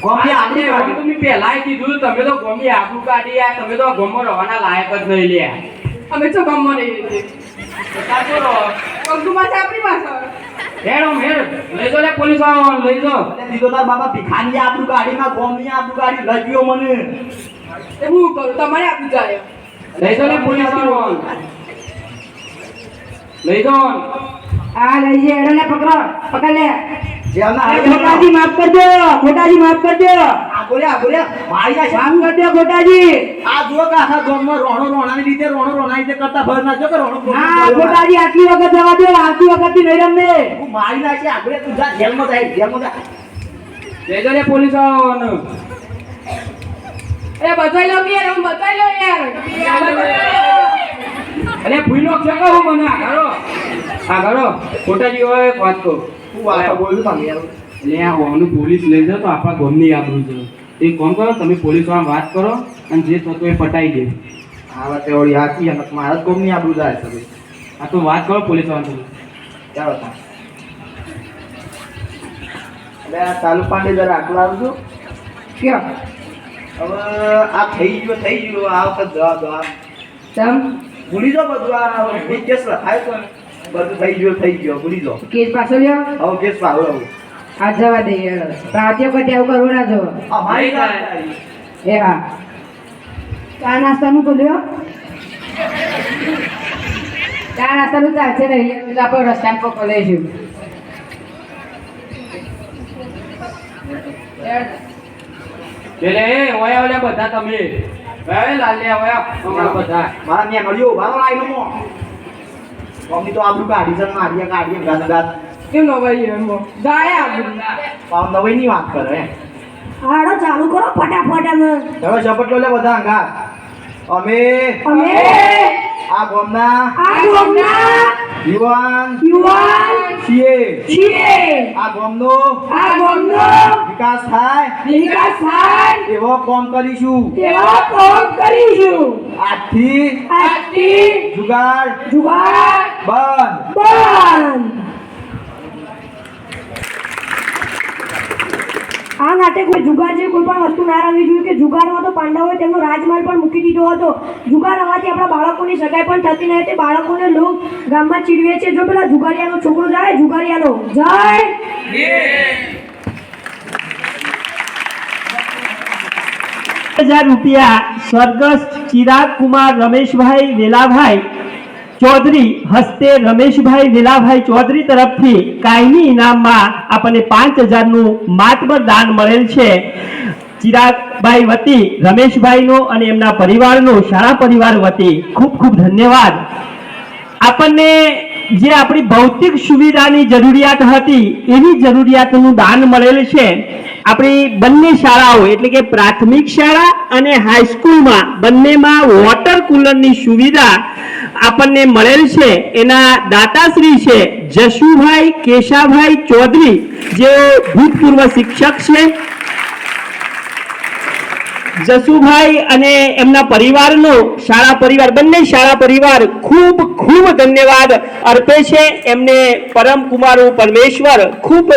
ગોમી આલી આજે તમે પહેલા કીધું તમે તો ગોમી આબુ કાઢી આ તમે તો ગમો રવાના લાયક જ નહીં લ્યા અમે તો ગમો નહીં સાચો રહો કંકુમાં આપણી પાસે હેડો હેડ લઈ જો લે પોલીસ આવો લઈ જો દીધો તાર બાબા ભિખારી આપણું ગાડીમાં ગોમી આપણું ગાડી લગ્યો મને એ હું કરું તમારે આપી જાય લઈ જો લે પોલીસ આવો લઈ જો આ લઈ જે હેડો લે પકડ લે જેના ખોટાજી માફ કરજો આ બોલ્યા મારી ના માફ કરજો ખોટાજી આ જો કે આખા ગામમાં રોણાની રીતે કરતા ભર ના જો કે રોણો હા ખોટાજી આટલી વખત જવા દો આવતી વખત થી નહીં રમે હું મારી નાખી આગળ તું જા જેલમાં જા લઈ જો લે પોલીસ આવો એ બતાઈ લો કે યાર હું બતાઈ લો યાર અરે ભૂલો છે કે હું મને આ કરો ખોટાજી હોય વાત કહું હું વાત બોલું તમે યાર એટલે આ હોવાનું પોલીસ લઈ જાઓ તો આપણા ગામની આબરૂ છે એક કામ કરો તમે પોલીસ વાળા વાત કરો અને જે થતું એ પટાઈ દે આ વાત એવડી હાચી અને મારા જ કોમની આબરૂ જાય છે આ તો વાત કરો પોલીસ વાળા ચાલો તા એટલે આ ચાલુ પાંડે જરા આટલા આવજો ક્યાં હવે આ થઈ ગયું આ વખત જવા તમ ભૂલી જાઓ બધું આ બી કેસ લખાય તો બધું થઈ ગયો ભૂલી જાઓ કેસ પાછો લ્યો હવે કેસ પાડો હવે આ જવા દે યાર રાતે વખતે આવું કરવું ના જો અમારી એ હા ચા નાસ્તાનું તો લ્યો ચા નાસ્તાનું ચાલશે નહીં એટલે આપણે રસ્તા પર લઈશું એટલે ઓયા ઓલા બધા તમે હવે લાલ્યા ઓયા અમારા બધા મારા ત્યાં મળ્યો બારો લાઈનો મો મમ્મી તો આબરૂ કાઢી છે કાઢીએ ગાત કેમ નો ભાઈ એમ જાય આબરૂ પાવ નવાઈની વાત કરે હે હાડો ચાલુ કરો ફટાફટ અમે હવે ઝપટ લે બધા અંગા અમે આ ગામના યુવાન છીએ આ ગામનો વિકાસ થાય એવો કામ કરીશું આજથી જુગાર બંધ આ નાટક કોઈ જુગાર જેવી કોઈ પણ વસ્તુ ના રમવી જોઈએ કે જુગારમાં તો પાંડવોએ તેમનો રાજમહેલ પણ મૂકી દીધો હતો જુગાર રમવાથી આપણા બાળકોની સગાઈ પણ થતી નથી તે બાળકોને લોક ગામમાં ચીડવે છે જો પેલા જુગારિયાનો છોકરો જાય જુગારિયાનો જય 1000 રૂપિયા સ્વર્ગસ્થ ચિરાગ કુમાર રમેશભાઈ વેલાભાઈ ચૌધરી હસ્તે રમેશભાઈ વેલાભાઈ ચૌધરી તરફથી કાયમી ઇનામમાં આપણને 5000 નું માતબર દાન મળેલ છે. ચિરાગભાઈ વતી રમેશભાઈનો અને એમના પરિવારનો શાળા પરિવાર વતી ખૂબ ખૂબ ધન્યવાદ. આપણને જે આપણી ભૌતિક સુવિધાની જરૂરિયાત હતી એવી જરૂરિયાતનું દાન મળેલ છે. આપણી બંને શાળાઓ એટલે કે પ્રાથમિક શાળા અને હાઈસ્કૂલમાં બંનેમાં વોટર કુલરની સુવિધા આપણને મળેલ છે. એના દાતાશ્રી છે જશુભાઈ કેશાભાઈ ચૌધરી, જેઓ ભૂતપૂર્વ શિક્ષક છે. જસુભાઈ અને એમના પરિવારનો શાળા પરિવાર બંને શાળા પરિવાર ખૂબ ખૂબ ધન્યવાદ અર્પે છે. એમને પરમ કુમારો પરમેશ્વર ખૂબ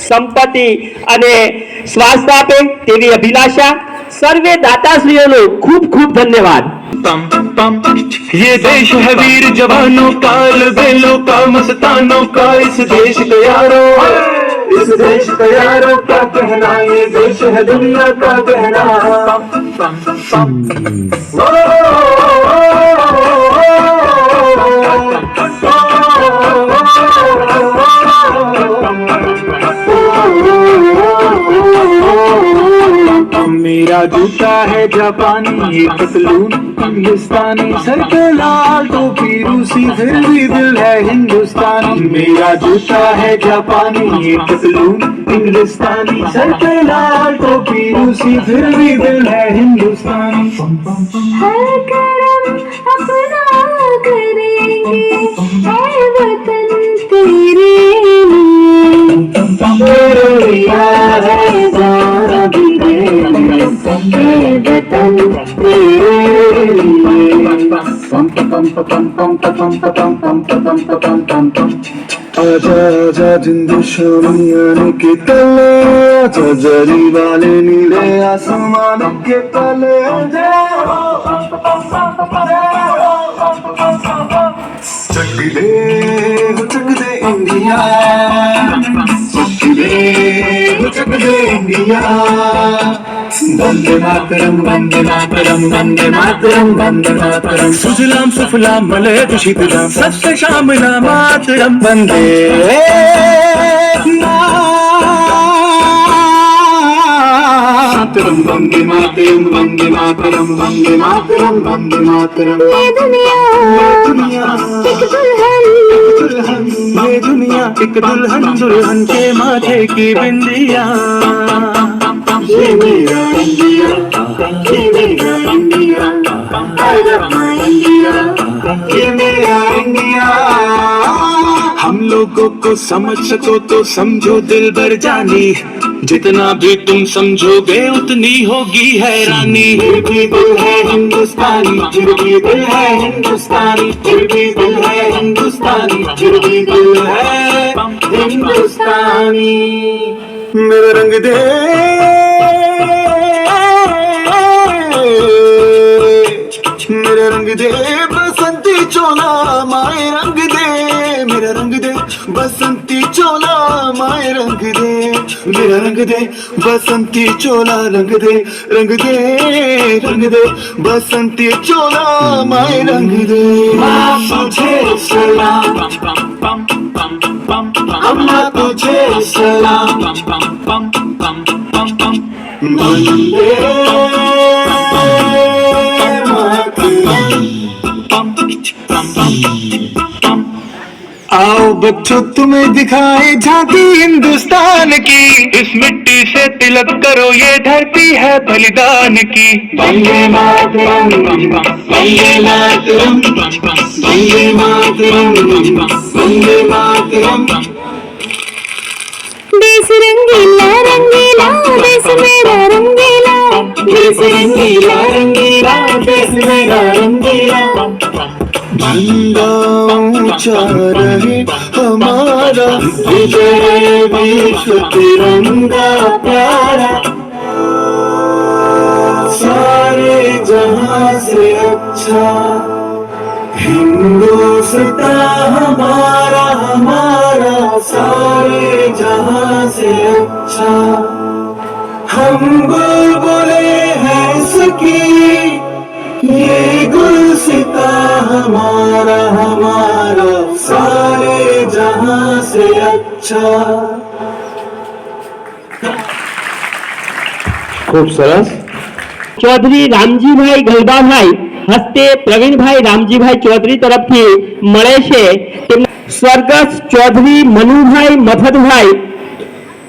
સંપત્તિ અને સ્વાસ્થ્ય આપે તેવી અભિલાષા. સર્વે દાતાશ્રીઓનો ખૂબ ખૂબ ધન્યવાદ. ये देश है वीर जवानों का, बेलों का, मस्तानों का, इस देश का यारों, इस देश का यारों का कहना, ये देश है दुनिया का कहना. मेरा जूता है जापानी, ये पतलून इंग्लिस्तानी, सर पे लाल टोपी रूसी, फिर भी दिल है हिंदुस्तानी. मेरा जूता है जापानी, ये पतलून इंग्लिस्तानी, सर पे लाल टोपी रूसी, फिर भी दिल है हिंदुस्तानी. हर करम अपना करेंगे, ऐ वतन तेरे लिए है सारा भी वतन आजा आजा जिंदू शामी आने के तले, आजा जरी वाले नीले आसमानों के तले. चक दे इंडिया, चक दे इंडिया. वंदे मातरम, वंदे मातरम, वंदे मातरम, वंदे मातरम. सुजलाम सुफलाम मलय शीतलाम, सत्य श्यामला मातरम. वंदे मातरम, वंदे मातरम, वंदे मातरम, वंदे मातरम, वंदे मातरम. ये दुनिया एक दुल्हन, ये दुनिया एक दुल्हन, दुल्हन के माथे की बिंदिया. ये मेरा इंडिया, ये मेरा India, I love my India. ये मेरा इंडिया. हम लोगों को समझ सको तो समझो दिल भर जानी, जितना भी तुम समझोगे उतनी होगी हैरानी. फिर भी दिल है हिंदुस्तानी, फिर भी दिल है हिंदुस्तानी, फिर भी दिल है हिंदुस्तानी, फिर भी दिल है हिंदुस्तानी. मेरा रंग दे, मेरा रंग दे बसंती चोला, माए रंग दे. मेरा रंग दे बसंती चोला, माए रंग दे. मेरा रंग दे बसंती चोला, रंग दे, रंग दे, रंग दे बसंती चोला, माए रंग दे. तुझे सलाम, अम्मा तुझे सलाम. वंदे आओ बच्चों तुम्हें दिखाए झांकी हिंदुस्तान की, इस मिट्टी से तिलक करो ये धरती है बलिदान की. वंदे मातरम, वंदे मातरम, वंदे मातरम, वंदे मातरम. देश रंगीला रंगीला, देश मेरा रंगीला, देश रंगीला रंगीला, देश मेरा रंगीला. झंडा ऊंचा रहे हमारा, विजय विश्व तिरंगा प्यारा. सारे जहां से अच्छा हिंदुस्तान हमारा, हमारा सारे जहां से अच्छा. हम बुलबुले हैं इसकी, ये गुलसिता हमारा, हमारा. से अच्छा। ખૂબ સરસ. ચૌધરી રામજીભાઈ ગલબાભાઈ હસ્તે પ્રવીણભાઈ રામજીભાઈ ચૌધરી તરફથી મળે છે. સ્વર્ગસ્થ ચૌધરી મનુભાઈ મફતભાઈ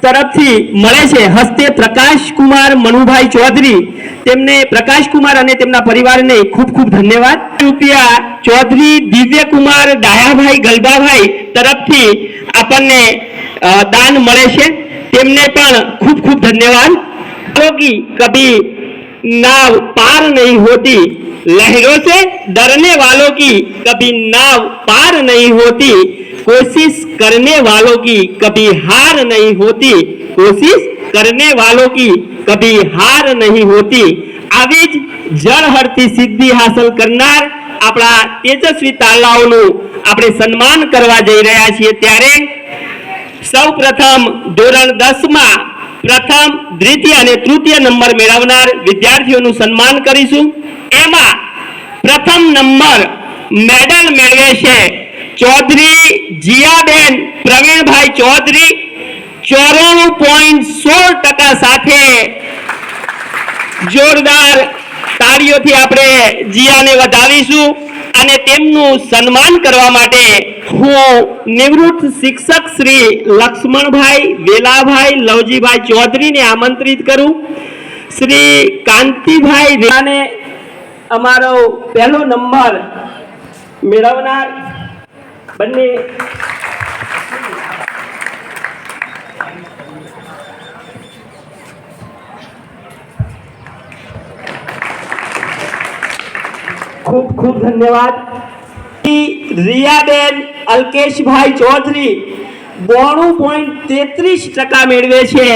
તરફથી મળે છે હસ્તે પ્રકાશકુમાર મનુભાઈ ચૌધરી, તેમને પ્રકાશકુમાર અને તેમના પરિવારને ખૂબ ખૂબ ધન્યવાદ. રૂપિયા ચૌધરી દિવ્યકુમાર ડાયાભાઈ ગલબાભાઈ તરફથી આપણને દાન મળે છે, તેમને પણ ખૂબ ખૂબ ધન્યવાદ. की कभी नाव पार नहीं होती, लहरों से डरने वालों की कभी नाव पार नहीं होती, कोशिश करने वालों की कभी हार नहीं होती, कोशिश करने वालों की कभी हार नहीं होती. આવી જ જળહરતી સિદ્ધિ હાંસલ કરનાર આપણા તેજસ્વી તાલાઓનું આપણે સન્માન કરવા જઈ રહ્યા છીએ. ત્યારે સૌ પ્રથમ ધોરણ 10માં પ્રથમ, દ્વિતીય અને તૃતીય નંબર મેળવનાર વિદ્યાર્થીઓનું સન્માન કરીશું. એમાં પ્રથમ નંબર મેડલ મેળવે છે ચૌધરી જીયાબેન પ્રવીણભાઈ ચૌધરી 94.16% સાથે. જોરદાર તાળીઓથી આપણે જીયાને વધાવીશું અને તેમનું સન્માન કરવા માટે હું નિવૃત્ત શિક્ષક શ્રી લક્ષ્મણભાઈ વેલાભાઈ લવજીભાઈ ચૌધરીને આમંત્રિત કરું. શ્રી કાંતિભાઈ રેલાને અમારો પહેલો નંબર મેળવનાર બંને ખૂબ ખૂબ ધન્યવાદ. રિયાબેન અલ્કેશભાઈ ચૌધરી 92.33% મેળવે છે.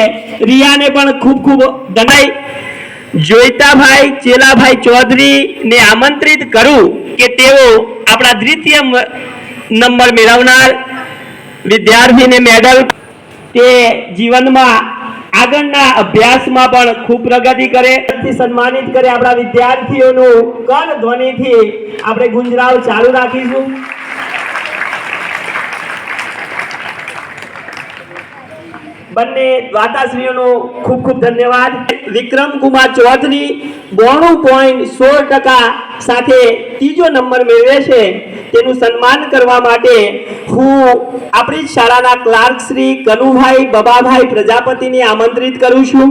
રિયાને પણ ખૂબ ખૂબ ધન્યવાદ. જોઈતાભાઈ ચેલાભાઈ ચૌધરીને આમંત્રિત કરું કે તેઓ આપણા દ્વિતીય નંબર મેળવનાર વિદ્યાર્થીને મેડલ, તે જીવનમાં આગળના અભ્યાસમાં પણ ખૂબ પ્રગતિ કરે, સન્માનિત કરે. આપણા વિદ્યાર્થીઓનું કર ધ્વનિથી આપણે ગુંજરાવ ચાલુ રાખીશું. બંને દાતાશ્રીઓનો ખૂબ ખૂબ ધન્યવાદ. વિક્રમકુમાર ચૌધરી 92.16% સાથે ત્રીજો નંબર મેળવે છે, તેનું સન્માન કરવા માટે હું આપણી જ શાળાના ક્લાર્ક શ્રી કનુભાઈ બબાભાઈ પ્રજાપતિને આમંત્રિત કરું છું.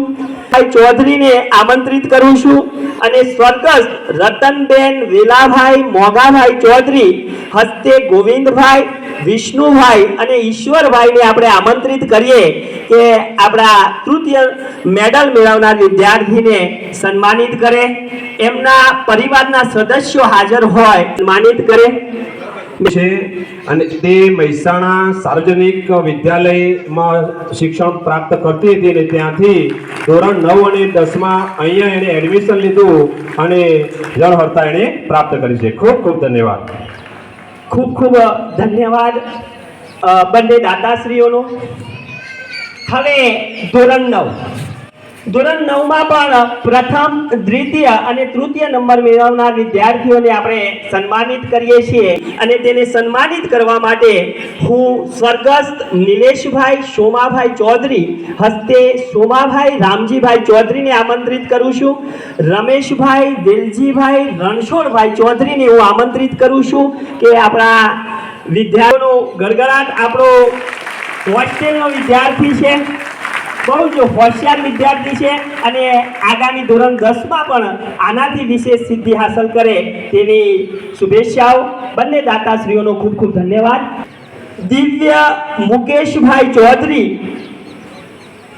ભાઈ ચૌધરીને આમંત્રિત કરું છું અને સ્વર્ગસ્થ રતનબેન વેલાભાઈ મોગાભાઈ ચૌધરી હસ્તે ગોવિંદભાઈ, વિષ્ણુભાઈ અને ઈશ્વરભાઈને આપણે આમંત્રિત કરીએ કે આપણા તૃતીય મેડલ મેળવનાર વિદ્યાર્થીને સન્માનિત કરે. એમના પરિવારના સદસ્યો હાજર હોય સન્માનિત કરે છે અને તે મહેસાણા સાર્વજનિક વિદ્યાલયમાં શિક્ષણ પ્રાપ્ત કરતી હતી અને ત્યાંથી ધોરણ 9 અને 10માં અહીંયા એણે એડમિશન લીધું અને જળહરતા એણે પ્રાપ્ત કરી છે. ખૂબ ખૂબ ધન્યવાદ. ખૂબ ખૂબ ધન્યવાદ બંને દાતાશ્રીઓનો. હવે ધોરણ 9માં પણ પ્રથમ, દ્વિતીય અને તૃતીય નંબર મેળવનાર વિદ્યાર્થીઓને આપણે સન્માનિત કરીએ છીએ અને તેને સન્માનિત કરવા માટે હું સ્વર્ગસ્થ નિલેશભાઈ સોમાભાઈ ચૌધરી હસ્તે સોમાભાઈ રામજીભાઈ ચૌધરીને આમંત્રિત કરું છું. રમેશભાઈ વેલજીભાઈ રણછોડભાઈ ચૌધરીને હું આમંત્રિત કરું છું કે આપણા વિદ્યાર્થીઓનો ગડગડાટ આપણો હોસ્ટેલનો વિદ્યાર્થી છે, બહુ જ હોશિયાર વિદ્યાર્થી છે અને આગામી ધોરણ 10માં પણ આનાથી વિશેષ સિદ્ધિ હાંસલ કરે તેવી શુભેચ્છાઓ. બંને દાતાશ્રીઓનો ખૂબ ખૂબ ધન્યવાદ. દિવ્ય મુકેશભાઈ ચૌધરી,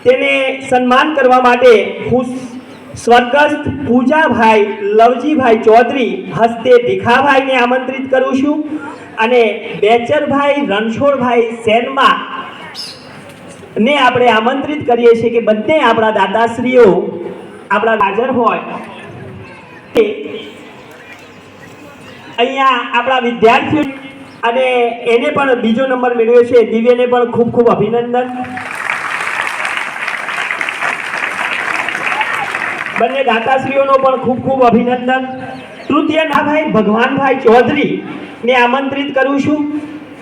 તેને સન્માન કરવા માટે હું સ્વર્ગસ્થ પૂજાભાઈ લવજીભાઈ ચૌધરી હસ્તે ભીખાભાઈને આમંત્રિત કરું છું અને બેચરભાઈ રણછોડભાઈ સેનમાં ને આપણે આમંત્રિત કરીએ છીએ કે બંને આપણા દાદાશ્રીઓ આપણા હાજર હોય. અહીંયા આપણા વિદ્યાર્થીઓ અને એને પણ બીજો નંબર મેળવ્યો છે, દિવ્યને પણ ખૂબ ખૂબ અભિનંદન. બંને દાતાશ્રીઓનો પણ ખૂબ ખૂબ અભિનંદન. તૃતીય ભાઈ ભગવાનભાઈ ચૌધરી ને આમંત્રિત કરું છું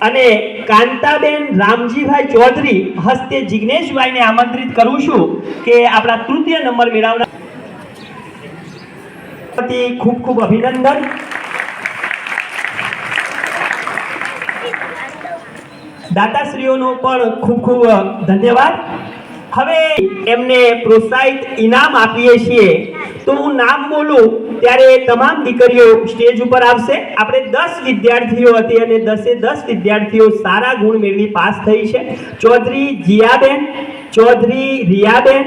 અને કાંતાબેન રામજીભાઈ ચૌધરી હસ્તે જિગ્નેશભાઈને આમંત્રિત કરું છું કે આપણા તૃતીય નંબર મેળવનાર ખૂબ ખૂબ અભિનંદન. દાતાશ્રીઓનો પણ ખૂબ ખૂબ ધન્યવાદ. હવે એમને પ્રોત્સાહિત ઇનામ આપીએ છીએ તો હું નામ બોલું ત્યારે તમામ દીકરીઓ સ્ટેજ ઉપર આવશે. આપણે 10 વિદ્યાર્થીઓ હતી અને 10 વિદ્યાર્થીઓ સારા ગુણ મેળવી પાસ થઈ છે. ચૌધરી જીયાબેન, ચૌધરી રિયાબેન,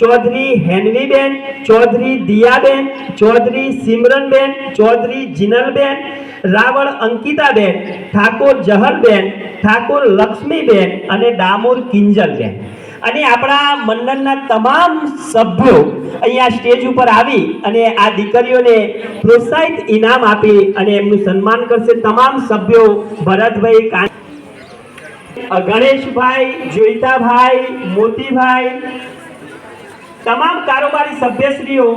ચૌધરી હેનવીબેન, ચૌધરી દિયાબેન, ચૌધરી સિમરનબેન, ચૌધરી જીનલબેન, રાવળ અંકિતાબેન, ઠાકોર જહરબેન, ઠાકોર લક્ષ્મીબેન અને ડામોર કિંજલબેન. અને આપણા મંડળના તમામ સભ્યો અહીંયા સ્ટેજ ઉપર આવી અને આ દીકરીઓને પ્રોત્સાહિત ઇનામ આપી અને એમનું સન્માન કરશે. તમામ સભ્યો ભરતભાઈ, ગણેશભાઈ, જોઈતાભાઈ, મોતીભાઈ, તમામ કારોબારી સભ્યશ્રીઓ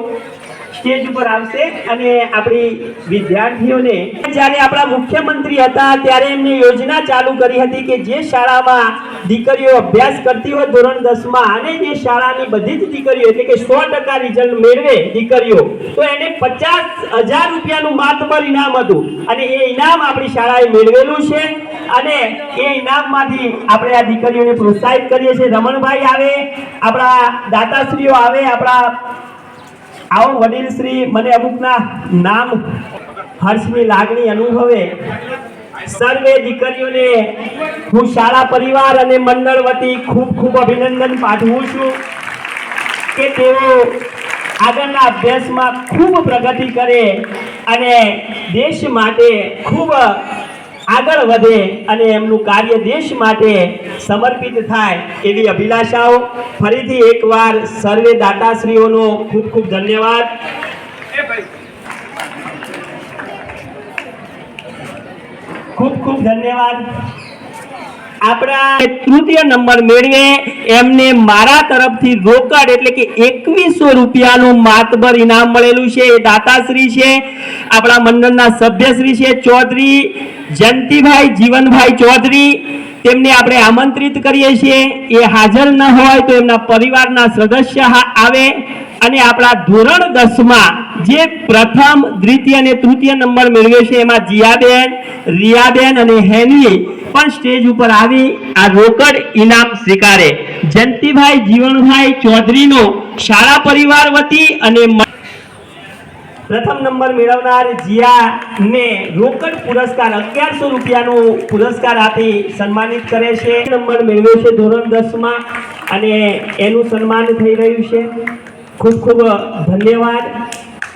સ્ટેજ ઉપર આવશે અને આપણી વિદ્યાર્થીઓને જ્યારે આપણા મુખ્યમંત્રી હતા ત્યારે એમને યોજના ચાલુ કરી હતી કે જે શાળામાં દીકરીઓ અભ્યાસ કરતી હોય ધોરણ 10માં અને જે શાળાની બધી જ દીકરીઓ એટલે કે 100% રિઝલ્ટ મેળવે દીકરીઓ તો એને 50,000 રૂપિયાનું માતબર ઇનામ હતું અને એ ઇનામ આપણી શાળાએ મેળવેલું છે અને એ ઇનામમાંથી આપણે આ દીકરીઓને પ્રોત્સાહિત કરીએ છીએ. રમણભાઈ આવે, આપણા દાતાશ્રીઓ આવે, આપણા આવો વડીલ શ્રી, મને અમુકના નામ હર્ષની લાગણી અનુભવે. સર્વે દીકરીઓને હું શાળા પરિવાર અને મંડળ વતી ખૂબ ખૂબ અભિનંદન પાઠવું છું કે તેઓ આગળના અભ્યાસમાં ખૂબ પ્રગતિ કરે અને દેશ માટે ખૂબ આગળ વધે અને એમનું કાર્ય દેશ માટે સમર્પિત થાય એવી અભિલાષાઓ. ફરીથી એકવાર સર્વે દાતાશ્રીઓનો ખૂબ ખૂબ ધન્યવાદ. ખૂબ ખૂબ ધન્યવાદ. આપણા તૃતીય નંબર મેળવે એમને મારા તરફથી રોકડ એટલે કે 2100 રૂપિયાનું માતબર ઇનામ મળેલું છે. એ દાતાશ્રી છે, આપણા મંડળના સભ્યશ્રી છે ચૌધરી જયંતિભાઈ જીવનભાઈ ચૌધરી. તેમને આપણે આમંત્રિત કરીએ છીએ. એ હાજર ન હોય તો એમના પરિવારના સદસ્ય આવે અને આપણા ધોરણ 10માં જે પ્રથમ, દ્વિતીય અને તૃતીય નંબર મેળવે છે એમાં જીયાબેન, રિયાબેન અને હેનવી પણ સ્ટેજ ઉપર આવી આ રોકડ ઇનામ સ્વીકારે. જયંતિભાઈ જીવનભાઈ ચૌધરીનો શાળા પરિવાર વતી અને પ્રથમ નંબર મેળવનાર જીયાને રોકડ પુરસ્કાર 1100 રૂપિયાનો પુરસ્કાર આપી સન્માનિત કરે છે. નંબર મેળવ્યો છે ધોરણ 10માં અને એનું સન્માન થઈ રહ્યું છે. ખૂબ ખૂબ ધન્યવાદ.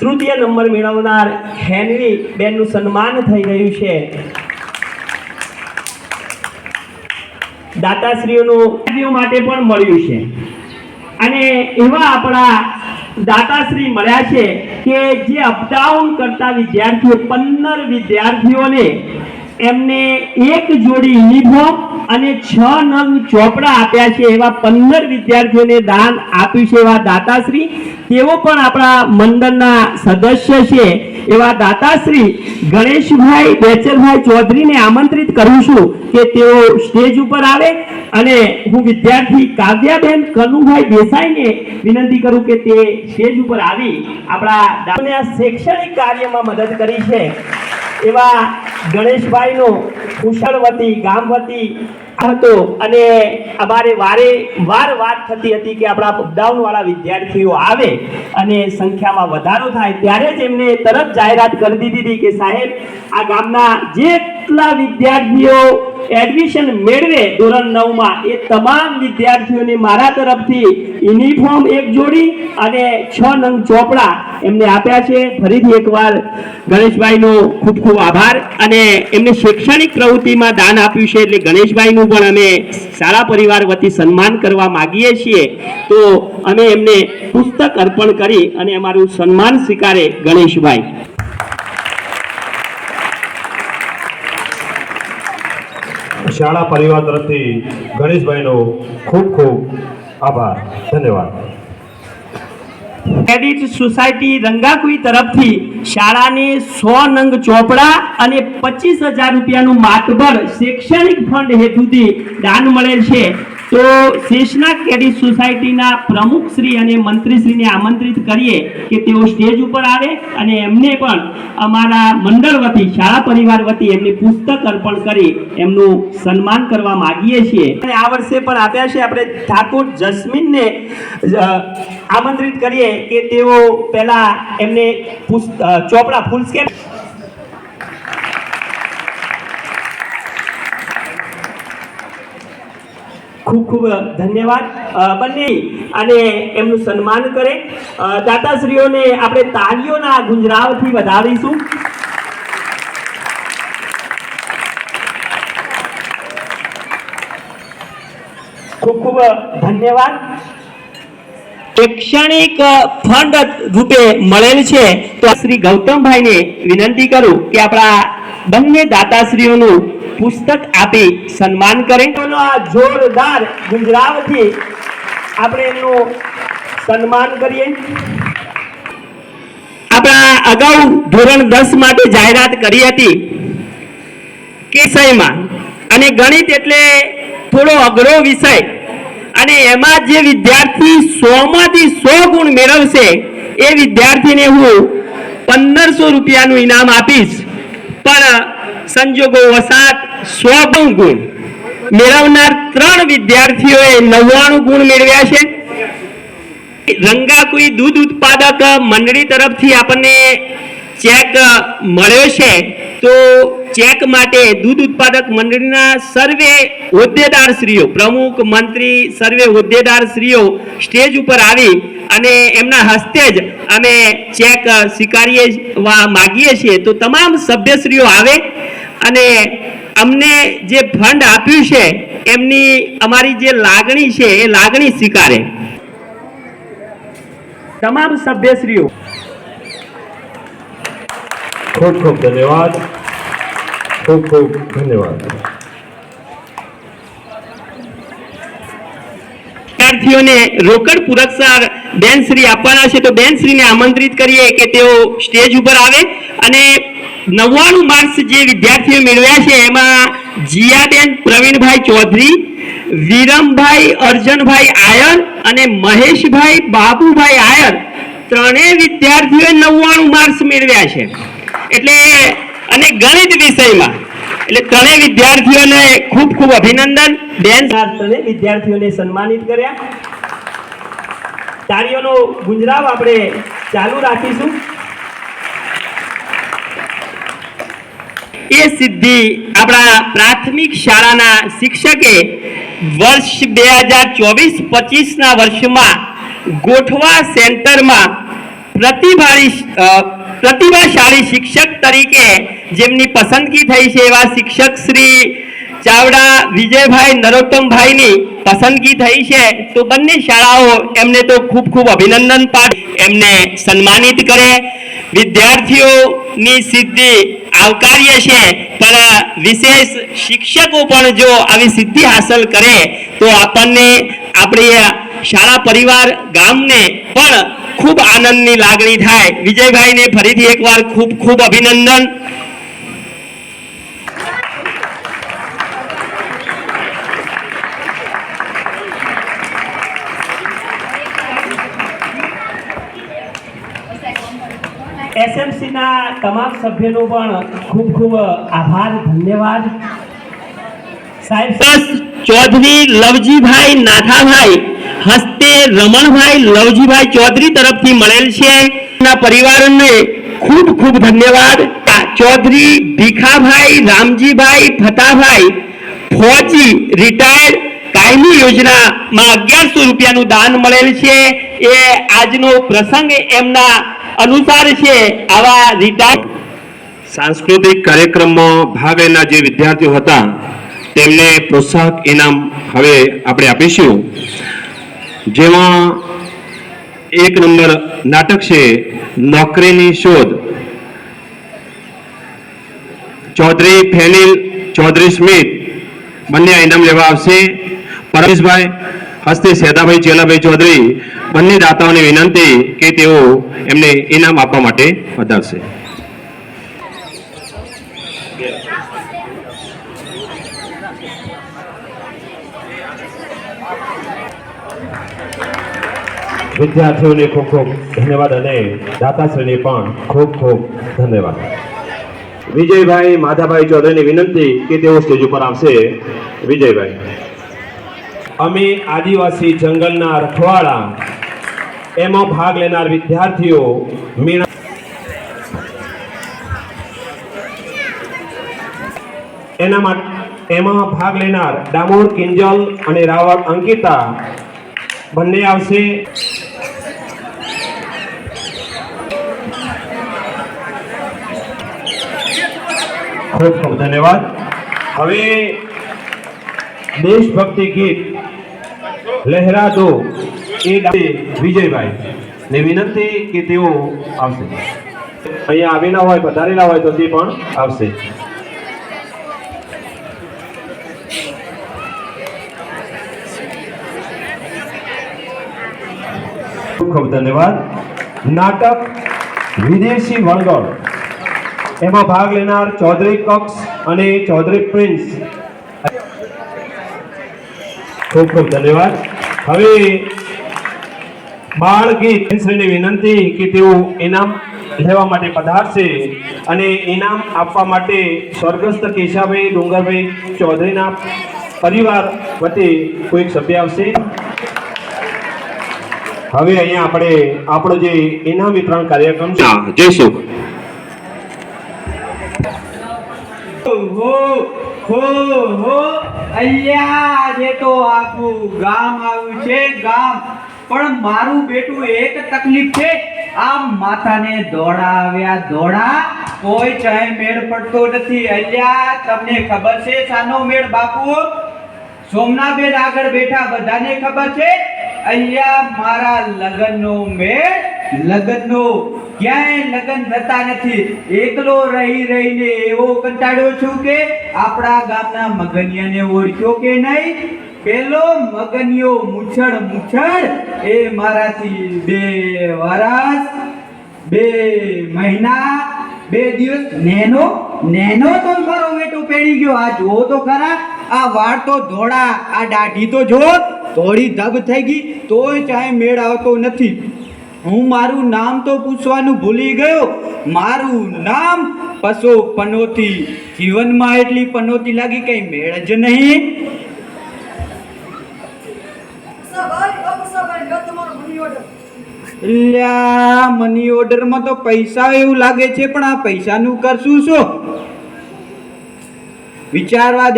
તૃતીય નંબર મેળવનાર હેનવી બેનનું સન્માન થઈ રહ્યું છે. દાતાશ્રીઓનું માટે પણ મળ્યું છે અને એવા આપણા દાતાશ્રી મળ્યા છે કે જે અપડાઉન કરતા વિદ્યાર્થીઓ 15 વિદ્યાર્થીઓને એમને એક જોડી યુનિફોર્મ અને 6 નંગ ચોપડા આપ્યા છે. એવા 15 વિદ્યાર્થીઓને દાન આપ્યું છે એવા દાતાશ્રી. તેઓ પણ આપણા મંડળના સદસ્ય છે. એવા દાતાશ્રી ગણેશભાઈ બેચરભાઈ ચૌધરીને આમંત્રિત કરું છું કે તેઓ સ્ટેજ ઉપર આવે અને હું વિદ્યાર્થી કાવ્યાબેન કનુભાઈ દેસાઈને વિનંતી કરું કે તે સ્ટેજ ઉપર આવી આપણા શૈક્ષણિક કાર્યમાં મદદ કરી છે. એવા ગણેશભાઈનો કુશળ વતી ગામ વતી હતો અને અમારે વારંવાર વાત થતી હતી કે આપણા અપડાઉન વાળા વિદ્યાર્થીઓ આવે અને સંખ્યામાં વધારો થાય ત્યારે જ એમને તરત જાહેરાત કરી દીધી હતી કે સાહેબ આ ગામના જેટલા વિદ્યાર્થીઓ એડમિશન મેળવે ધોરણ 9માં એ તમામ વિદ્યાર્થીઓને મારા તરફથી યુનિફોર્મ એક જોડી અને 6 નંગ ચોપડા એમને આપ્યા છે. ફરીથી એકવાર ગણેશભાઈનો ખૂબ ખૂબ આભાર. અને એમને શૈક્ષણિક પ્રવૃત્તિમાં દાન આપ્યું છે એટલે ગણેશભાઈનું પણ અમે શાળા પરિવાર વતી સન્માન કરવા માંગીએ છીએ. તો અમે એમને પુસ્તક અર્પણ કરી અને અમારું સન્માન સ્વીકારે ગણેશભાઈ. શાળા પરિવાર તરફથી ગણેશભાઈનો ખૂબ ખૂબ આભાર. ધન્યવાદ. ક્રેડિટ સોસાયટી રંગાકુઈ તરફથી શાળાને 100 નંગ ચોપડા અને 25,000 રૂપિયાનું માતબર શૈક્ષણિક ફંડ હેતુથી દાન મળેલ છે. તો શેષનાગ ક્રેડિટ સોસાયટીના પ્રમુખશ્રી અને મંત્રીશ્રીને આમંત્રિત કરીએ કે તેઓ સ્ટેજ ઉપર આવે અને એમને પણ અમારા મંડળ વતી શાળા પરિવાર વતી એમને પુસ્તક અર્પણ કરી એમનું સન્માન કરવા માંગીએ છીએ. અને આ વર્ષે પણ આપ્યા છે. આપણે ઠાકોર જસ્મીનને આમંત્રિત કરીએ કે તેઓ પહેલા એમને ચોપડા ફૂલ સ્કેપ. ખૂબ ખૂબ ધન્યવાદ બંને અને એમનું સન્માન કરે. દાતાશ્રીઓને આપણે તાળીઓના ગુંજરાવથી વધાવીશું. ખૂબ ખૂબ ધન્યવાદ. શૈક્ષણિક ફંડ રૂપે મળેલ છે તો શ્રી ગૌતમભાઈને વિનંતી કરું કે આપણા બંને દાતાશ્રીઓનું પુસ્તક આપી સન્માન કરે. આ જોરદાર ગુંજરાવથી આપણે એમનું સન્માન કરીએ. આપણા અગાઉ ધોરણ 10 માટે જાહેરાત કરી હતી કે વિષયમાં અને ગણિત એટલે થોડો અઘરો વિષય અને એમાં જે વિદ્યાર્થી 100 માંથી 100 ગુણ મેળવશે એ વિદ્યાર્થીને હું 1500 રૂપિયાનું ઇનામ આપીશ. પણ સંજોગો વસાત 100 ગુણ મેળવનાર 3 વિદ્યાર્થીઓએ 99 ગુણ મેળવ્યા છે. રંગાકુઈ દૂધ ઉત્પાદક મંડળી તરફથી આપણને ચેક મળ્યો છે. તો ચેક માટે દૂધ ઉત્પાદક મંડળીના સર્વે હોદ્દેદારશ્રીઓ, પ્રમુખ, મંત્રી, સર્વે હોદ્દેદારશ્રીઓ સ્ટેજ ઉપર આવી અને એમના હસ્તે જ અમે ચેક સ્વીકારીએ માગીએ છીએ. તો તમામ સભ્યશ્રીઓ આવે અને અમને જે ફંડ આપ્યું છે એમની અમારી જે લાગણી છે એ લાગણી સ્વીકારે. તમામ સભ્યશ્રીઓ ખૂબ ખૂબ ધન્યવાદ. ખૂબ ખૂબ ધન્યવાદ. વિદ્યાર્થીઓને રોકડ પુરસ્કાર બેનશ્રી આપવાના છે. તો બેનશ્રીને આમંત્રિત કરીએ કે તેઓ સ્ટેજ ઉપર આવે અને 99 માર્ક્સ જે વિદ્યાર્થીઓ મેળવ્યા છે એમાં જીયાબેન પ્રવીણભાઈ ચૌધરી, વિરમભાઈ અર્જનભાઈ આયર અને મહેશભાઈ બાબુભાઈ આયર ત્રણેય વિદ્યાર્થીઓએ 99 માર્ક્સ મેળવ્યા છે. એટલે અને ગણિત વિષયમાં એટલે ત્રણેય વિદ્યાર્થીઓને ખૂબ ખૂબ અભિનંદન. બેન ત્રણેય વિદ્યાર્થીઓને સન્માનિત કર્યા. તાળીઓનો ગુંજરાવ આપણે ચાલુ રાખીશું. એ સિદ્ધિ આપણા પ્રાથમિક શાળાના શિક્ષકે વર્ષ 2024-25ના વર્ષમાં ગોઠવા સેન્ટરમાં પ્રતિભાશાળી શિક્ષક તરીકે જેમની પસંદગી થઈ છે એવા શિક્ષક શ્રી ચાવડા વિજયભાઈ નરોત્તમભાઈની પસંદગી થઈ છે. તો બંને શાળાઓ એમને તો ખૂબ ખૂબ અભિનંદન પાઠવે, એમને સન્માનિત કરે. વિદ્યાર્થીઓની સિદ્ધિ આવકાર્ય છે પણ વિશેષ શિક્ષકો પણ જો આવી સિદ્ધિ હાંસલ કરે તો આપણને આપણી શાળા પરિવાર ગામને પણ ખૂબ આનંદની લાગણી થાય. વિજયભાઈને ફરીથી એકવાર ખૂબ ખૂબ અભિનંદન. એસએમસી ના તમામ સભ્યોનો પણ ખૂબ ખૂબ આભાર, ધન્યવાદ. સાહેબ ચૌધરી લવજીભાઈ નાથાભાઈ હસ્તે રમણભાઈ લવજીભાઈ ચૌધરી તરફથી મળેલ છે. પરિવારને ખૂબ ખૂબ ધન્યવાદ. ચૌધરી ભીખાભાઈ રામજીભાઈ ફતાભાઈ ફોજી રિટાયર્ડ કાયમી યોજનામાં 1100 રૂપિયાનું દાન મળેલ છે. એ આજનો પ્રસંગ એમના અનુસાર છે. આવા રિટાયર્ડ સાંસ્કૃતિક કાર્યક્રમમાં ભાગ લેનાર જે વિદ્યાર્થીઓ હતા તેમને પ્રોત્સાહક ઇનામ હવે આપણે આપીશું. જેમાં 1 નંબર નાટક છે નોકરીની શોધ. ચૌધરી ફેનિલ, ચૌધરી સ્મિત બંને ઇનામ લેવા આવશે. પરેશભાઈ હસ્તે સેદાભાઈ ચેલાભાઈ ચૌધરી બંને દાતાઓને વિનંતી કે તેઓ એમને ઇનામ આપવા માટે વધારશે. વિદ્યાર્થીઓને ખૂબ ખૂબ ધન્યવાદ અને દાતાશ્રીને પણ ખૂબ ખૂબ ધન્યવાદ. વિજયભાઈ માધાભાઈ ચૌધરીની વિનંતી કે તેઓ સ્ટેજ ઉપર આવશે. વિજયભાઈ. અમે આદિવાસી જંગલના રખવાડા એમાં ભાગ લેનાર વિદ્યાર્થીઓ એમાં ભાગ લેનાર ડામોર કિંજલ અને રાવળ અંકિતા બંને આવશે. ખૂબ ખૂબ ધન્યવાદ. હવે દેશભક્તિ ગીત લહેરા દો એ વિજયભાઈ ને વિનંતી કે તેઓ આવશે. અહીંયા આવેલા હોય પધારેલા હોય તો તે પણ આવશે. ખૂબ ખૂબ ધન્યવાદ. નાટક વિદેશી વણગળ એમાં ભાગ લેનાર ચૌધરી કક્ષ અને ચૌધરી પ્રિન્સ. ખૂબ ખૂબ ધન્યવાદ. હવે બાળ ગીત શ્રીને વિનંતી કે તેઓ ઇનામ લેવા માટે પધારશે અને ઇનામ આપવા માટે સ્વર્ગસ્થ કેશાભાઈ ડુંગરભાઈ ચૌધરીના પરિવાર વતી કોઈક સભ્ય આવશે. હવે અહીંયા આપણે આપણો જે ઇનામ વિતરણ કાર્યક્રમ છે જોઈશું. આજે તો આખું ગામ આવ્યું છે ગામ. પણ મારું બેટું એક તકલીફ છે, આમ માથાને દોડાવ્યા દોડા કોઈ ચાહે મેળ પડતો નથી. અલ્યા તમને ખબર છે સાનો મેળ બાપુ? સોમનાબેન આગળ બેઠા બધાને ખબર છે. અલ્યા મારા લગનનો મેળ, લગનનો ક્યાંય લગન થતા નથી. એકલો રહી રહીને એવો કંટાળ્યો છું કે આપણા ગામના મગનિયાને ઓળખ્યો કે નહીં? પેલો મગનિયો મૂછડ એ મારાથી 2 વર્ષ 2 મહિના 2 દિવસ નેનો તો મારો બેટો પેડી ગયો. આ જો તો ખરા, આ વાળ તો ધોળા, આ દાઢી તો જો થોડી ધબ થઈ ગઈ, તોય ચાહે મેળ આવતો નથી. હું મારું નામ તો પૂછવાનું ભૂલી ગયો. મારું નામ પસો પનોતી. જીવનમાં એટલી પનોતી લાગી કઈ મેળ જ નહીં. મની ઓર્ડર માં તો પૈસા એવું લાગે છે, પણ આ પૈસાનું કરશું શું? વિચારવા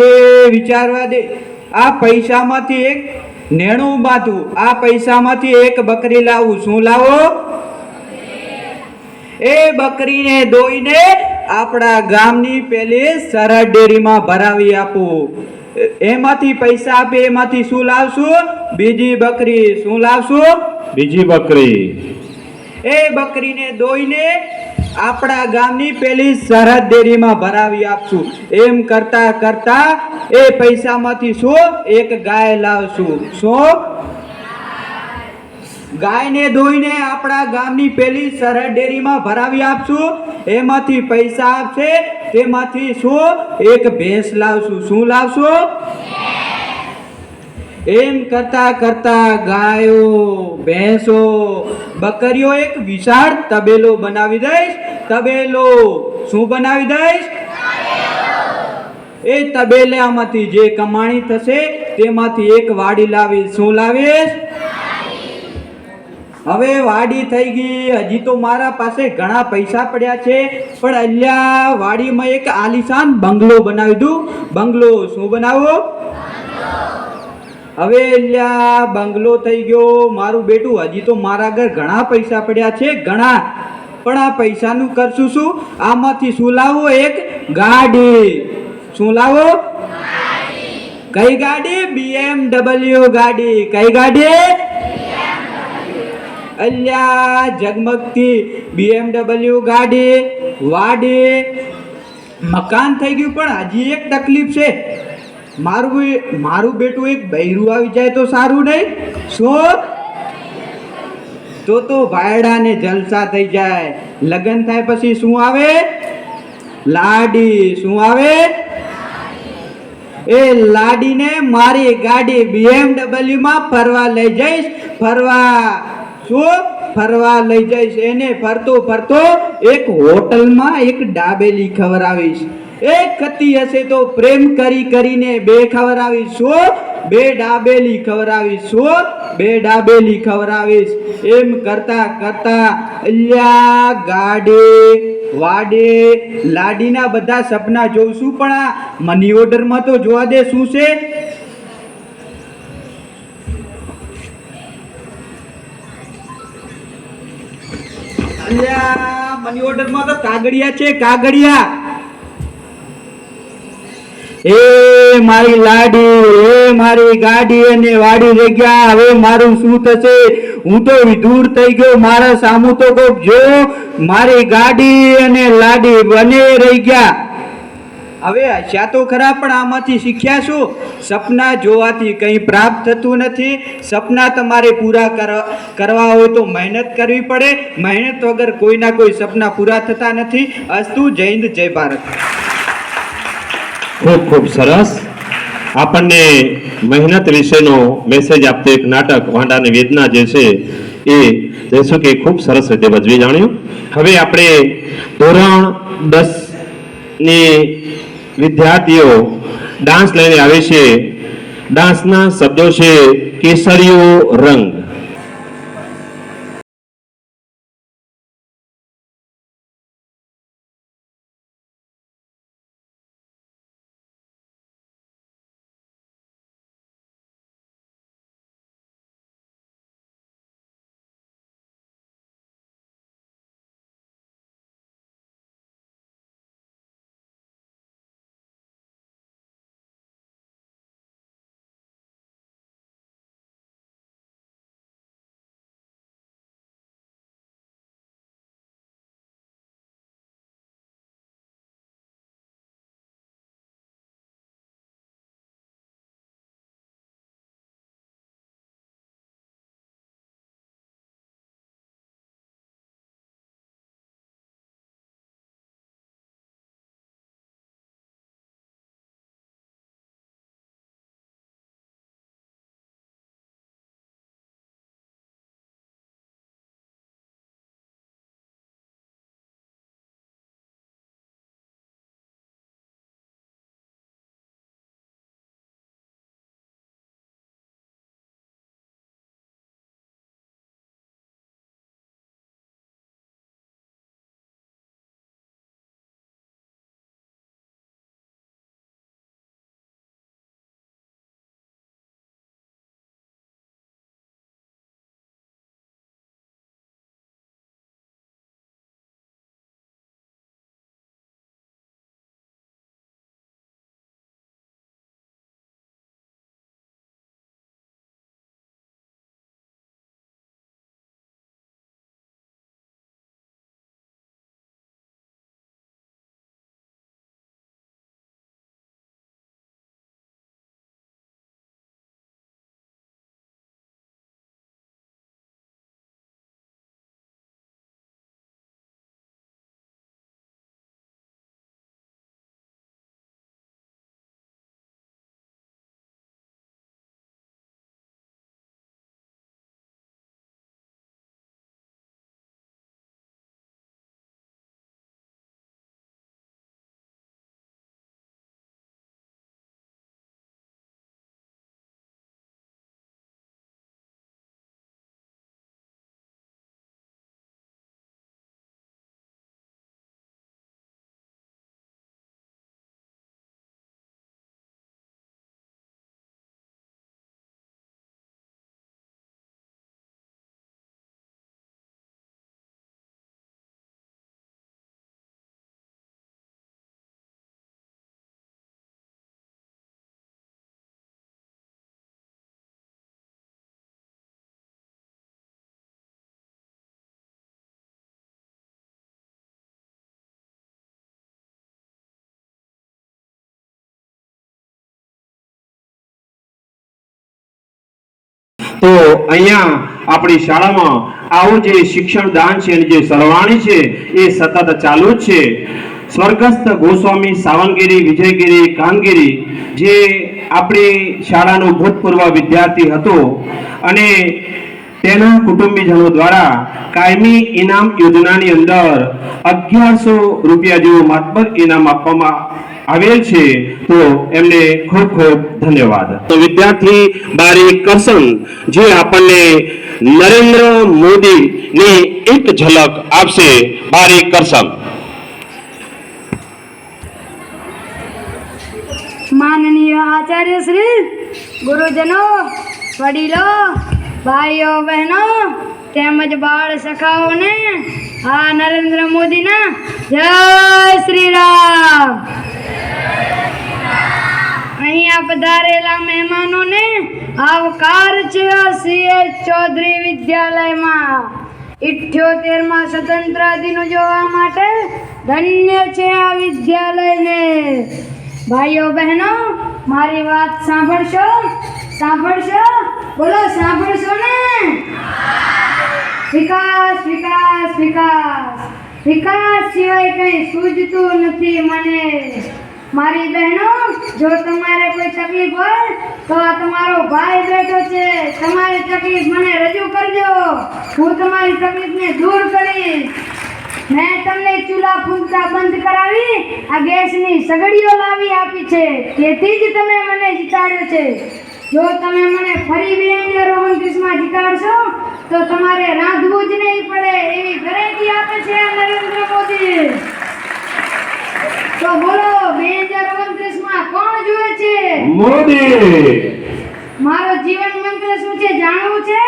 દે. આ પૈસામાંથી એક નેણું બાંધું, આ પૈસામાંથી એક બકરી લાવું. શું લાવો? એ બકરીને દોઈને આપણા ગામની પેલી સરહદ ડેરીમાં ભરાવી આપું. એમાંથી પૈસા આપે, એમાંથી શું લાવશું? બીજી બકરી. શું લાવશું? બીજી બકરી. એ બકરીને દોઈને આપણા ગામની પેલી સરહદ ડેરીમાં ભરાવી આપશું. એમ કરતા કરતા એ પૈસામાંથી શું? એક ગાય લાવશું. શું? ગાયને દોઈને આપણા ગામની પેલી સરહદ ડેરીમાં ભરાવી આપશું. એમાંથી પૈસા આપશે, તેમાંથી શું? એક ભેંસ લાવશું. શું લાવશું? એમ કરતા કરતા ગાયો, ભેંસો, બકરીઓ એક વિશાળ તબેલો બનાવી દઈશ. તબેલો. શું બનાવી દઈશ? એ તબેલામાંથી જે કમાણી થશે તેમાંથી એક વાડી લાવીશ. શું લાવીશ? હવે વાડી થઈ ગઈ. હજી તો મારા પાસે ઘણા પૈસા પડ્યા છે, પણ અલ્યા વાડીમાં એક આલીશાન બંગલો બનાવી દઉં. બંગલો. શું બનાવો? હવે અલ્યા બંગલો થઈ ગયો. મારું બેટું હજી તો મારા ઘર ઘણા પૈસા પડ્યા છે, ઘણા. પણ આ પૈસાનું કરશું શું? આમાંથી શું લાવો? એક ગાડી. શું લાવો? કઈ ગાડી? BMW ગાડી. કઈ ગાડી? અલ્યા જગમગતી BMW ગાડી, વાડી, મકાન થઈ ગયું. પણ હજી એક તકલીફ છે. મારું બેટું એક બૈરું આવી જાય તો સારું નહીં? શું? તો ભાયડા ને જલસા થઈ જાય. લગ્ન થાય પછી શું આવે? લાડી. શું આવે? એ લાડીને મારી ગાડી BMW માં ફરવા લઈ જઈશ. ફરવા લઈ જઈશ. એને ફરતો એક હોટલમાં એક દાબેલી ખવડાવીશ. એક કતી હશે તો પ્રેમ કરીને બે ખવડાવીશ. બે દાબેલી ખવડાવીશ. એમ કરતા અલ્યા ગાડી વાડે લાડીના બધા સપના જોઉં છું, પણ આ મની ઓર્ડરમાં તો જોવા દે શું છે. અલ્યા મની ઓર્ડરમાં તો કાગળિયા છે, કાગળિયા. એ મારી લાડી, એ મારી ગાડી અને વાડી રહી ગયા. હવે મારું શું થશે? હું તો વિધુર થઈ ગયો. મારા સામું તો કોક જો. મારી ગાડી અને લાડી બને રહી ગયા. હવે હસ્યા તો ખરા, પણ આમાંથી શીખ્યા શું? સપના જોવાથી કંઈ પ્રાપ્ત થતું નથી. સપના તમારે પૂરા કરવા હોય તો મહેનત કરવી પડે. મહેનત વગર કોઈના કોઈ સપના પૂરા થતા નથી. અસ્તુ. જય હિન્દ, જય ભારત. ખૂબ ખૂબ સરસ. આપણને મહેનત વિશેનો મેસેજ આપતું એક નાટક વાંડાની વેદના જે છે એ જઈશું કે ખૂબ સરસ રીતે ભજવી જાણ્યું. હવે આપણે ધોરણ 10 ની વિદ્યાર્થીઓ ડાન્સ લઈને આવે છે. ડાન્સના શબ્દો છે કેસરીયો રંગ. તો અહીંયા આપણી શાળામાં આવું જે શિક્ષણ દાન છે અને જે સરવાણી છે એ સતત ચાલુ જ છે. સ્વર્ગસ્થ ગોસ્વામી સાવંતગીરી વિજયગીરી કામગીરી જે આપણી શાળાનો ભૂતપૂર્વ વિદ્યાર્થી હતો અને તેના કુટુંબીજનો દ્વારા કાયમી ઇનામ યોજનાની અંદર 1100 રૂપિયા જેવું માતબર ઇનામ આપવામાં આવેલ છે. તો એમને ખૂબ ખૂબ ધન્યવાદ. તો વિદ્યાર્થી બારી કરસન જે આપણને નરેન્દ્ર મોદીની એક ઝલક આપશે. બારી કરસન. માનનીય આચાર્ય શ્રી, ગુરુજનો, વડીલો, ભાઈઓ બહેનો તેમજ બાળ સખાઓને આ નરેન્દ્ર મોદીના જય શ્રી રામ. અહીંયા પધારેલા મહેમાનોને આવકાર છે CH ચૌધરી વિદ્યાલયમાં. 78માં સ્વતંત્રતા દિન ઉજવવા માટે ધન્ય છે આ વિદ્યાલયને. ભાઈઓ બહેનો, મારી વાત સાંભળશો? સાંભળશો? બોલો, સાંભળશો ને? વિકાસ વિકાસ વિકાસ વિકાસ સિવાય કંઈ સૂઝતું નથી મને. મારી બહેનો, જો તમારે કોઈ તકલીફ હોય તો આ તમારો ભાઈ બેઠો છે. તમારી તકલીફ મને રજૂ કરજો, હું તમારી તકલીફને દૂર કરીશ. મેં તમને ચૂલા ફૂંકતા બંધ કરાવી આ ગેસની સગડીઓ લાવી આપી છે. તેથી જ તમે મને જીતાડ્યો છે. જો તમે મને ફરી 2029માં જીતાડશો તો તમારે રાંધવું જ નહીં પડે એવી ગેરંટી આપે છે નરેન્દ્ર મોદી. તો બોલો, 2029માં કોણ જુએ છે? મોદી. મારો જીવન મંત્ર શું છે જાણવું છે?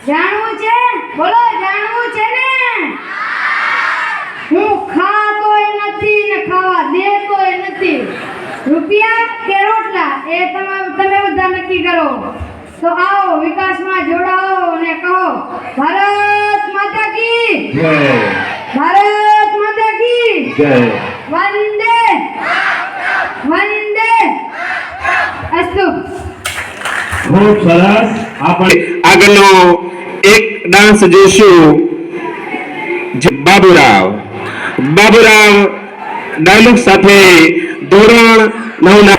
જાણવું છે? બોલો, જાણવું છે ને? હું ખાતોય નથી ને ખાવા દેતોય નથી. રૂપિયા કે રોટલા એ તમે બધા નક્કી કરો. તો આવો, વિકાસમાં જોડાઓ અને કહો ભારત માતા કી જય. ભારત માતા કી જય. વંદે વંદે અસ્તુ. ખૂબ સરસ. આપણે આગળનો એક ડાન્સ જોઈશું. બાબુરાવ ડાયલોગ સાથે ધોરણ 9 ના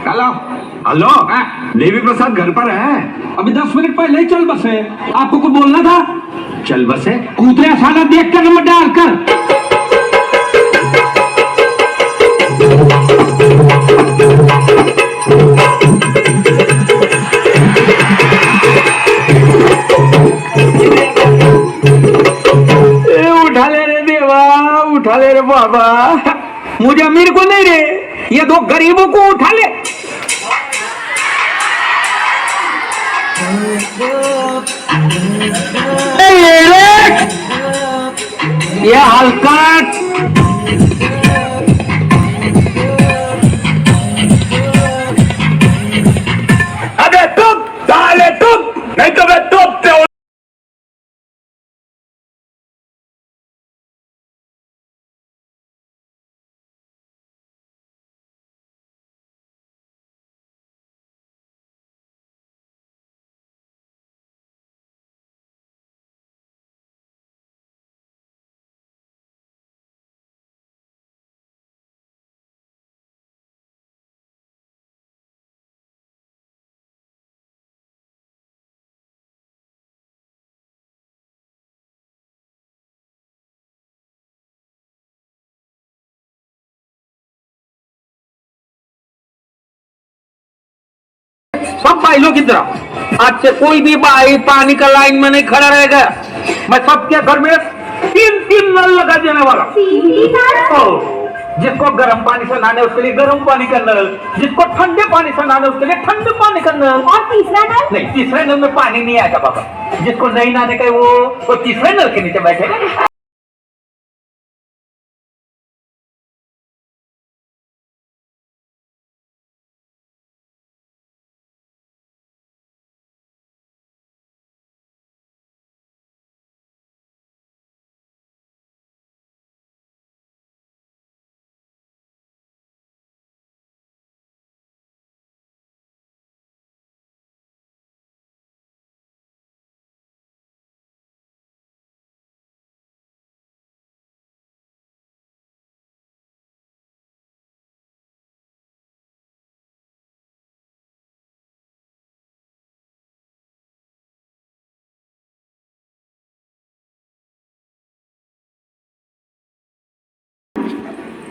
हेलो हेलो देवी प्रसाद घर पर है? अभी 10 मिनट पहले ही चल बसे. आपको कुछ बोलना था? चल बसे. कूतरे साला देख कर नंबर डाल कर. उठा ले रे देवा, उठा ले रे बाबा. मुझे अमीर को नहीं रे, ये दो गरीबों को उठा ले. ये हलकट. अबे तुम साले तुम, नहीं तो मैं तुम से सब भाइयों की तरह आज से कोई भी भाई पानी का लाइन में नहीं खड़ा रहेगा. मैं सबके घर में 3 नल लगा देने वाला. जिसको गर्म पानी से नहाने उसके लिए गर्म पानी का नल, जिसको ठंडे पानी से नहाने उसके लिए ठंडे पानी का नल. और तीसरा नल? नहीं, तीसरे नल में पानी नहीं आएगा बाबा. जिसको नहीं नहाने का वो तीसरे नल के नीचे बैठेगा.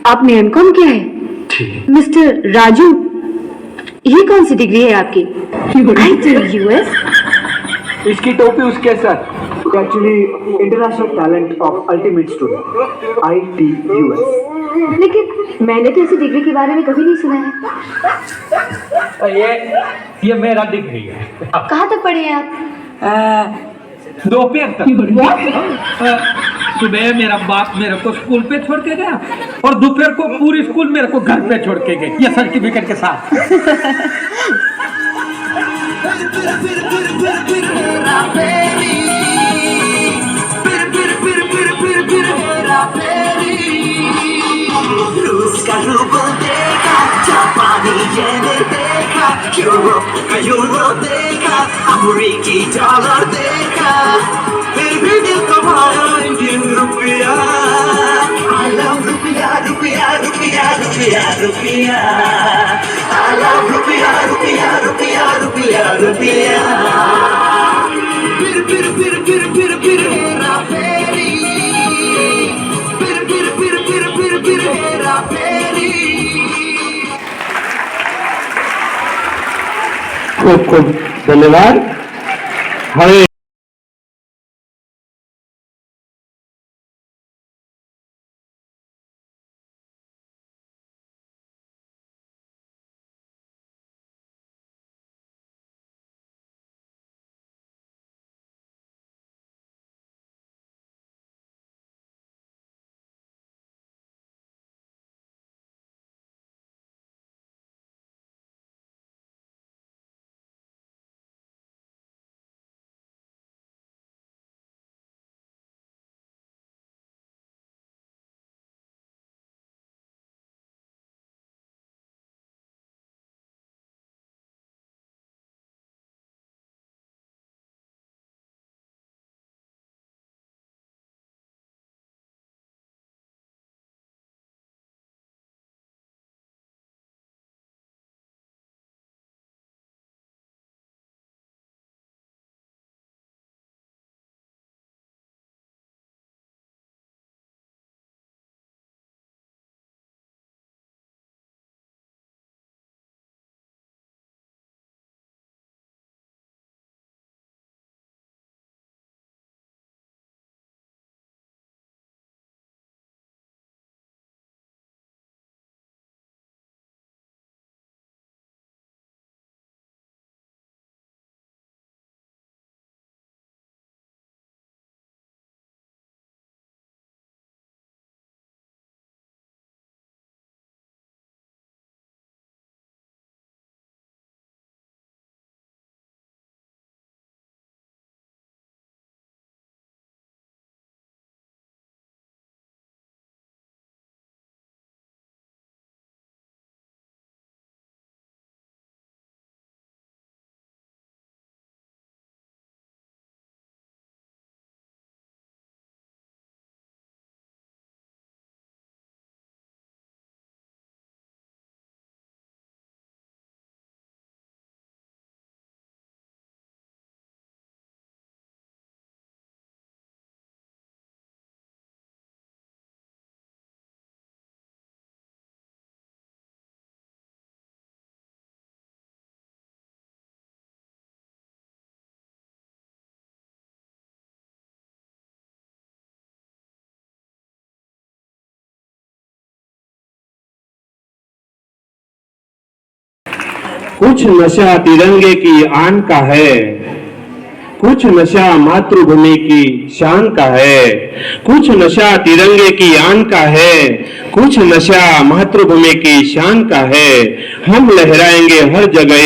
आपने एमकॉम किया है? मिस्टर राजू, ये कौन सी डिग्री है आपकी? यूएस? इसकी टोपी उसके साथ actually international talent of ultimate student ITUS। लेकिन मैंने तो इसी डिग्री के बारे में कभी नहीं सुना है। ये मेरा डिग्री है। कहाँ तक पढ़े हैं आप? दोपहर तक। सुबह मेरा बाप मेरे को स्कूल पे छोड़ के गया और दोपहर को पूरी स्कूल मेरे को घर पे छोड़ के गई, ये सर्टिफिकेट के साथ। रूस का रूबल देखा, जापानी येन देखा, यूरो देखा, अमेरिकी डॉलर देखा, फिर भी दिल तुम्हारा इंडियन रुपया। I love रुपया रुपया रुपया रुपया रुपया, I love रुपया रुपया रुपया रुपया रुपया। फिर हेरा फेरी, फिर हेरा फेरी। ખૂબ ખૂબ ધન્યવાદ. હવે कुछ नशा तिरंगे की आन का है, कुछ नशा मातृभूमि की शान का है, कुछ नशा तिरंगे की आन का है, कुछ नशा मातृभूमि की शान का है। हम लहराएंगे हर जगह